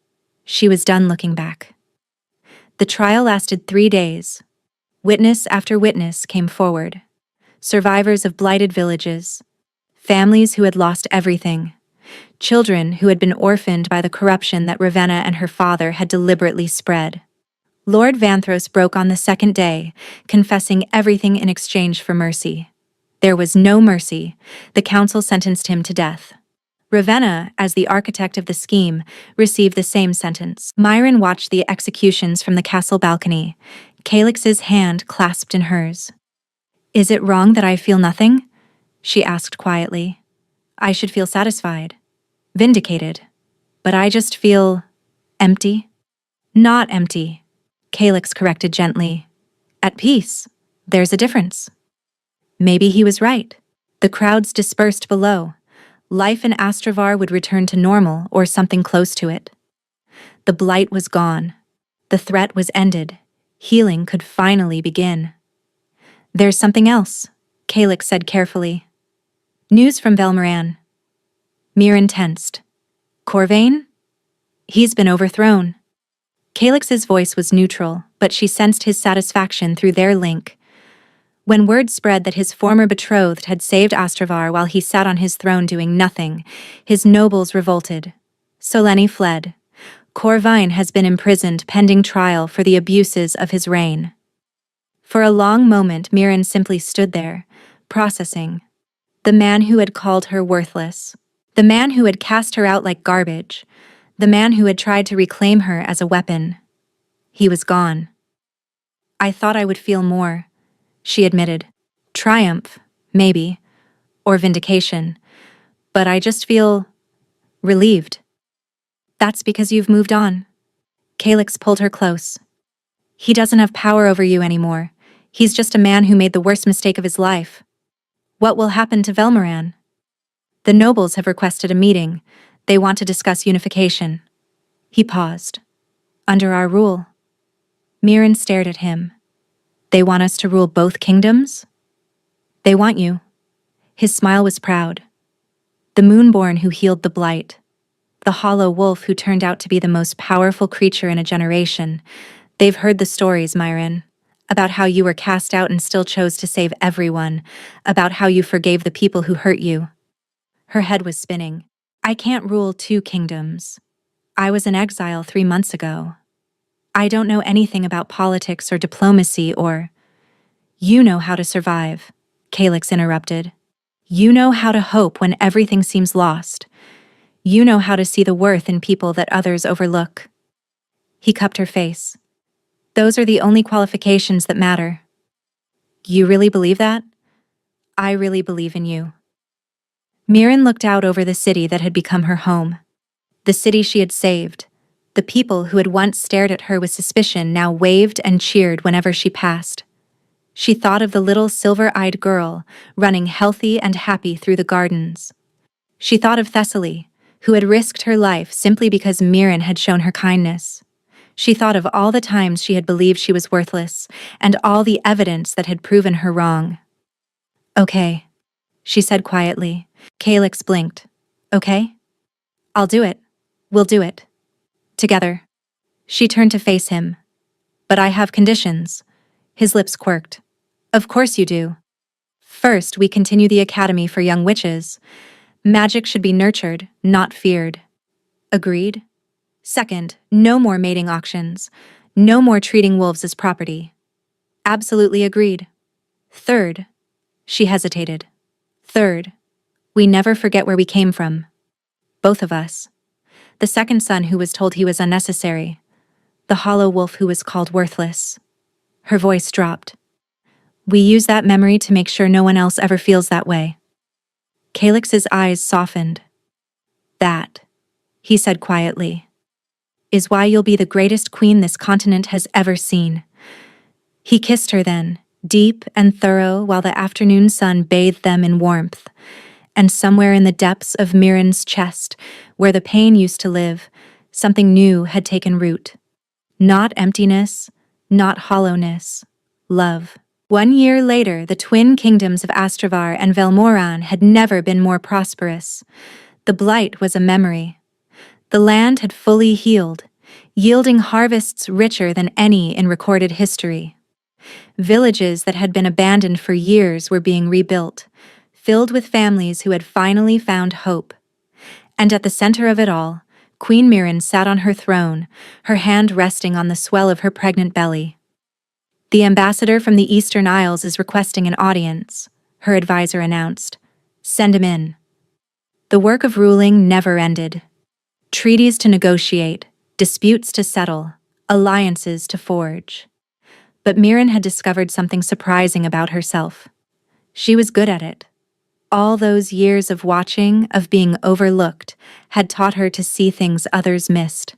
She was done looking back. The trial lasted 3 days. Witness after witness came forward. Survivors of blighted villages, families who had lost everything, children who had been orphaned by the corruption that Ravenna and her father had deliberately spread. Lord Vanthros broke on the second day, confessing everything in exchange for mercy. There was no mercy. The council sentenced him to death. Ravenna, as the architect of the scheme, received the same sentence. Myron watched the executions from the castle balcony, Calyx's hand clasped in hers. Is it wrong that I feel nothing? She asked quietly. I should feel satisfied, vindicated, but I just feel empty. Not empty, Calyx corrected gently. At peace. There's a difference. Maybe he was right. The crowds dispersed below. Life in Astrovar would return to normal or something close to it. The blight was gone. The threat was ended. Healing could finally begin. There's something else, Calyx said carefully. News from Velmoran. Mirren tensed. Corvain? He's been overthrown. Calyx's voice was neutral, but she sensed his satisfaction through their link. When word spread that his former betrothed had saved Astrovar while he sat on his throne doing nothing, his nobles revolted. Selene fled. Corvain has been imprisoned pending trial for the abuses of his reign. For a long moment, Mirren simply stood there, processing. The man who had called her worthless. The man who had cast her out like garbage. The man who had tried to reclaim her as a weapon. He was gone. I thought I would feel more, she admitted. Triumph, maybe, or vindication. But I just feel relieved. That's because you've moved on. Calyx pulled her close. He doesn't have power over you anymore. He's just a man who made the worst mistake of his life. What will happen to Velmoran? The nobles have requested a meeting. They want to discuss unification. He paused. Under our rule. Mirren stared at him. They want us to rule both kingdoms? They want you. His smile was proud. The Moonborn who healed the blight. The hollow wolf who turned out to be the most powerful creature in a generation. They've heard the stories, Myron. About how you were cast out and still chose to save everyone. About how you forgave the people who hurt you. Her head was spinning. I can't rule 2 kingdoms. I was in exile 3 months ago. I don't know anything about politics or diplomacy or— You know how to survive, Calyx interrupted. You know how to hope when everything seems lost. You know how to see the worth in people that others overlook. He cupped her face. Those are the only qualifications that matter. You really believe that? I really believe in you. Mirren looked out over the city that had become her home. The city she had saved. The people who had once stared at her with suspicion now waved and cheered whenever she passed. She thought of the little silver-eyed girl running healthy and happy through the gardens. She thought of Thessaly, who had risked her life simply because Mirren had shown her kindness. She thought of all the times she had believed she was worthless and all the evidence that had proven her wrong. Okay, she said quietly. Calyx blinked. Okay? I'll do it. We'll do it. Together. She turned to face him. But I have conditions. His lips quirked. Of course you do. First, we continue the Academy for Young Witches. Magic should be nurtured, not feared. Agreed? Second, no more mating auctions. No more treating wolves as property. Absolutely agreed. Third, she hesitated. Third, we never forget where we came from. Both of us. The second son who was told he was unnecessary. The hollow wolf who was called worthless. Her voice dropped. We use that memory to make sure no one else ever feels that way. Calix's eyes softened. That, he said quietly, is why you'll be the greatest queen this continent has ever seen. He kissed her then, deep and thorough, while the afternoon sun bathed them in warmth. And somewhere in the depths of Mirren's chest, where the pain used to live, something new had taken root. Not emptiness, not hollowness, love. 1 year later, the twin kingdoms of Astravar and Velmoran had never been more prosperous. The blight was a memory. The land had fully healed, yielding harvests richer than any in recorded history. Villages that had been abandoned for years were being rebuilt, filled with families who had finally found hope. And at the center of it all, Queen Mirren sat on her throne, her hand resting on the swell of her pregnant belly. The ambassador from the Eastern Isles is requesting an audience, her advisor announced. Send him in. The work of ruling never ended. Treaties to negotiate, disputes to settle, alliances to forge. But Mirren had discovered something surprising about herself. She was good at it. All those years of watching, of being overlooked, had taught her to see things others missed.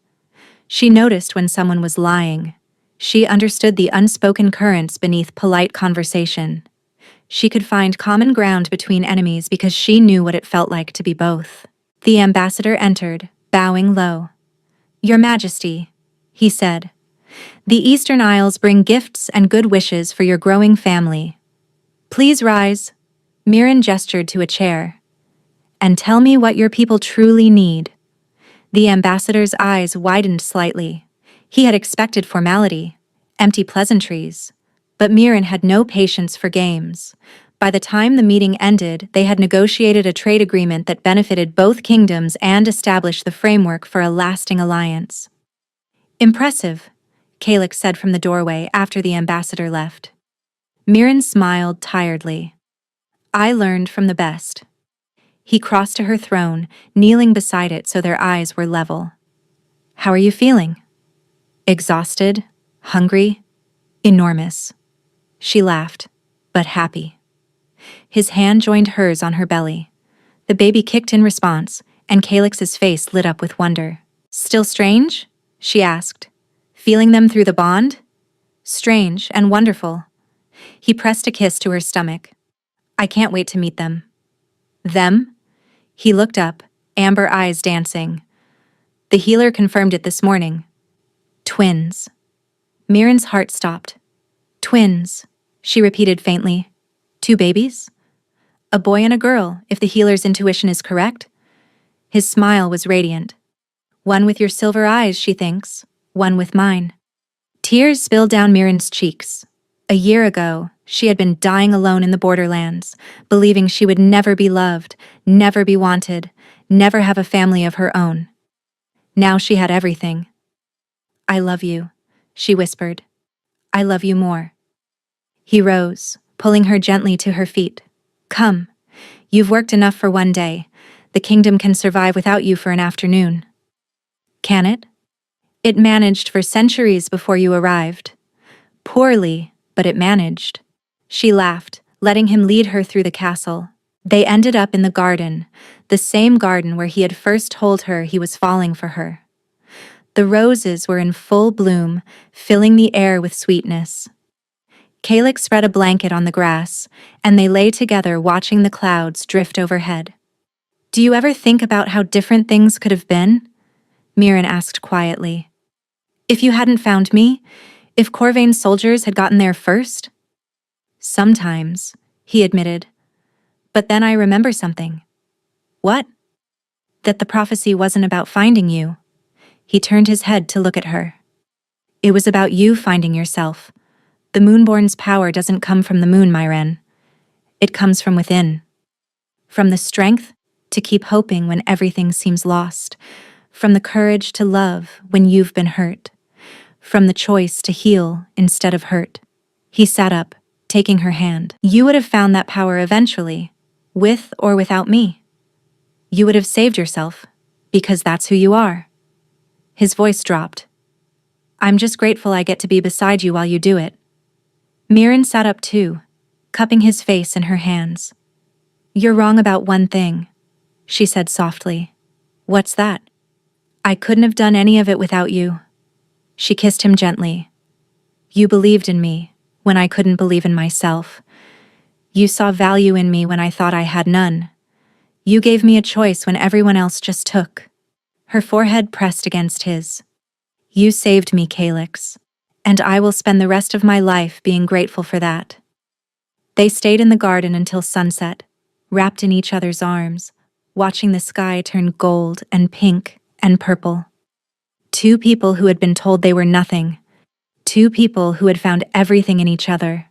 She noticed when someone was lying. She understood the unspoken currents beneath polite conversation. She could find common ground between enemies because she knew what it felt like to be both. The ambassador entered, bowing low. Your Majesty, he said. The Eastern Isles bring gifts and good wishes for your growing family. Please rise. Mirren gestured to a chair. And tell me what your people truly need. The ambassador's eyes widened slightly. He had expected formality, empty pleasantries. But Mirren had no patience for games. By the time the meeting ended, they had negotiated a trade agreement that benefited both kingdoms and established the framework for a lasting alliance. Impressive, Calix said from the doorway after the ambassador left. Mirren smiled tiredly. I learned from the best. He crossed to her throne, kneeling beside it so their eyes were level. How are you feeling? Exhausted? Hungry? Enormous. She laughed, but happy. His hand joined hers on her belly. The baby kicked in response, and Calix's face lit up with wonder. Still strange? She asked. Feeling them through the bond? Strange and wonderful. He pressed a kiss to her stomach. I can't wait to meet them. Them? He looked up, amber eyes dancing. The healer confirmed it this morning. Twins. Mirren's heart stopped. Twins, she repeated faintly. 2 babies? A boy and a girl, if the healer's intuition is correct. His smile was radiant. One with your silver eyes, she thinks. One with mine. Tears spilled down Mirren's cheeks. A year ago, she had been dying alone in the borderlands, believing she would never be loved, never be wanted, never have a family of her own. Now she had everything. I love you, she whispered. I love you more. He rose, pulling her gently to her feet. Come. You've worked enough for one day. The kingdom can survive without you for an afternoon. Can it? It managed for centuries before you arrived. Poorly, but it managed. She laughed, letting him lead her through the castle. They ended up in the garden, the same garden where he had first told her he was falling for her. The roses were in full bloom, filling the air with sweetness. Calix spread a blanket on the grass, and they lay together watching the clouds drift overhead. Do you ever think about how different things could have been? Mirren asked quietly. If you hadn't found me, if Corvain's soldiers had gotten there first? Sometimes, he admitted. But then I remember something. What? that the prophecy wasn't about finding you. He turned his head to look at her. It was about you finding yourself. The Moonborn's power doesn't come from the moon, Myren. It comes from within. From the strength to keep hoping when everything seems lost. From the courage to love when you've been hurt. From the choice to heal instead of hurt. He sat up, taking her hand. You would have found that power eventually, with or without me. You would have saved yourself, because that's who you are. His voice dropped. I'm just grateful I get to be beside you while you do it. Mirren sat up too, cupping his face in her hands. You're wrong about one thing, she said softly. What's that? I couldn't have done any of it without you. She kissed him gently. You believed in me when I couldn't believe in myself. You saw value in me when I thought I had none. You gave me a choice when everyone else just took. Her forehead pressed against his. You saved me, Calyx, and I will spend the rest of my life being grateful for that. They stayed in the garden until sunset, wrapped in each other's arms, watching the sky turn gold and pink and purple. Two people who had been told they were nothing. Two people who had found everything in each other.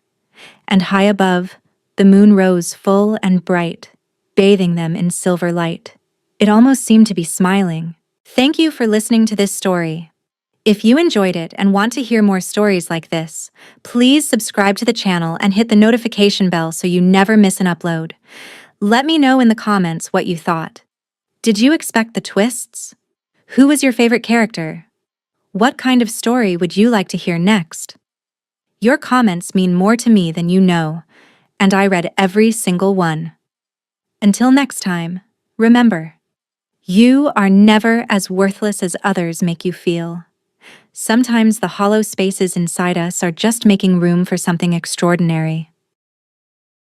And high above, the moon rose full and bright, bathing them in silver light. It almost seemed to be smiling. Thank you for listening to this story. If you enjoyed it and want to hear more stories like this, please subscribe to the channel and hit the notification bell so you never miss an upload. Let me know in the comments what you thought. Did you expect the twists? Who was your favorite character? What kind of story would you like to hear next? Your comments mean more to me than you know, and I read every single one. Until next time, remember, you are never as worthless as others make you feel. Sometimes the hollow spaces inside us are just making room for something extraordinary.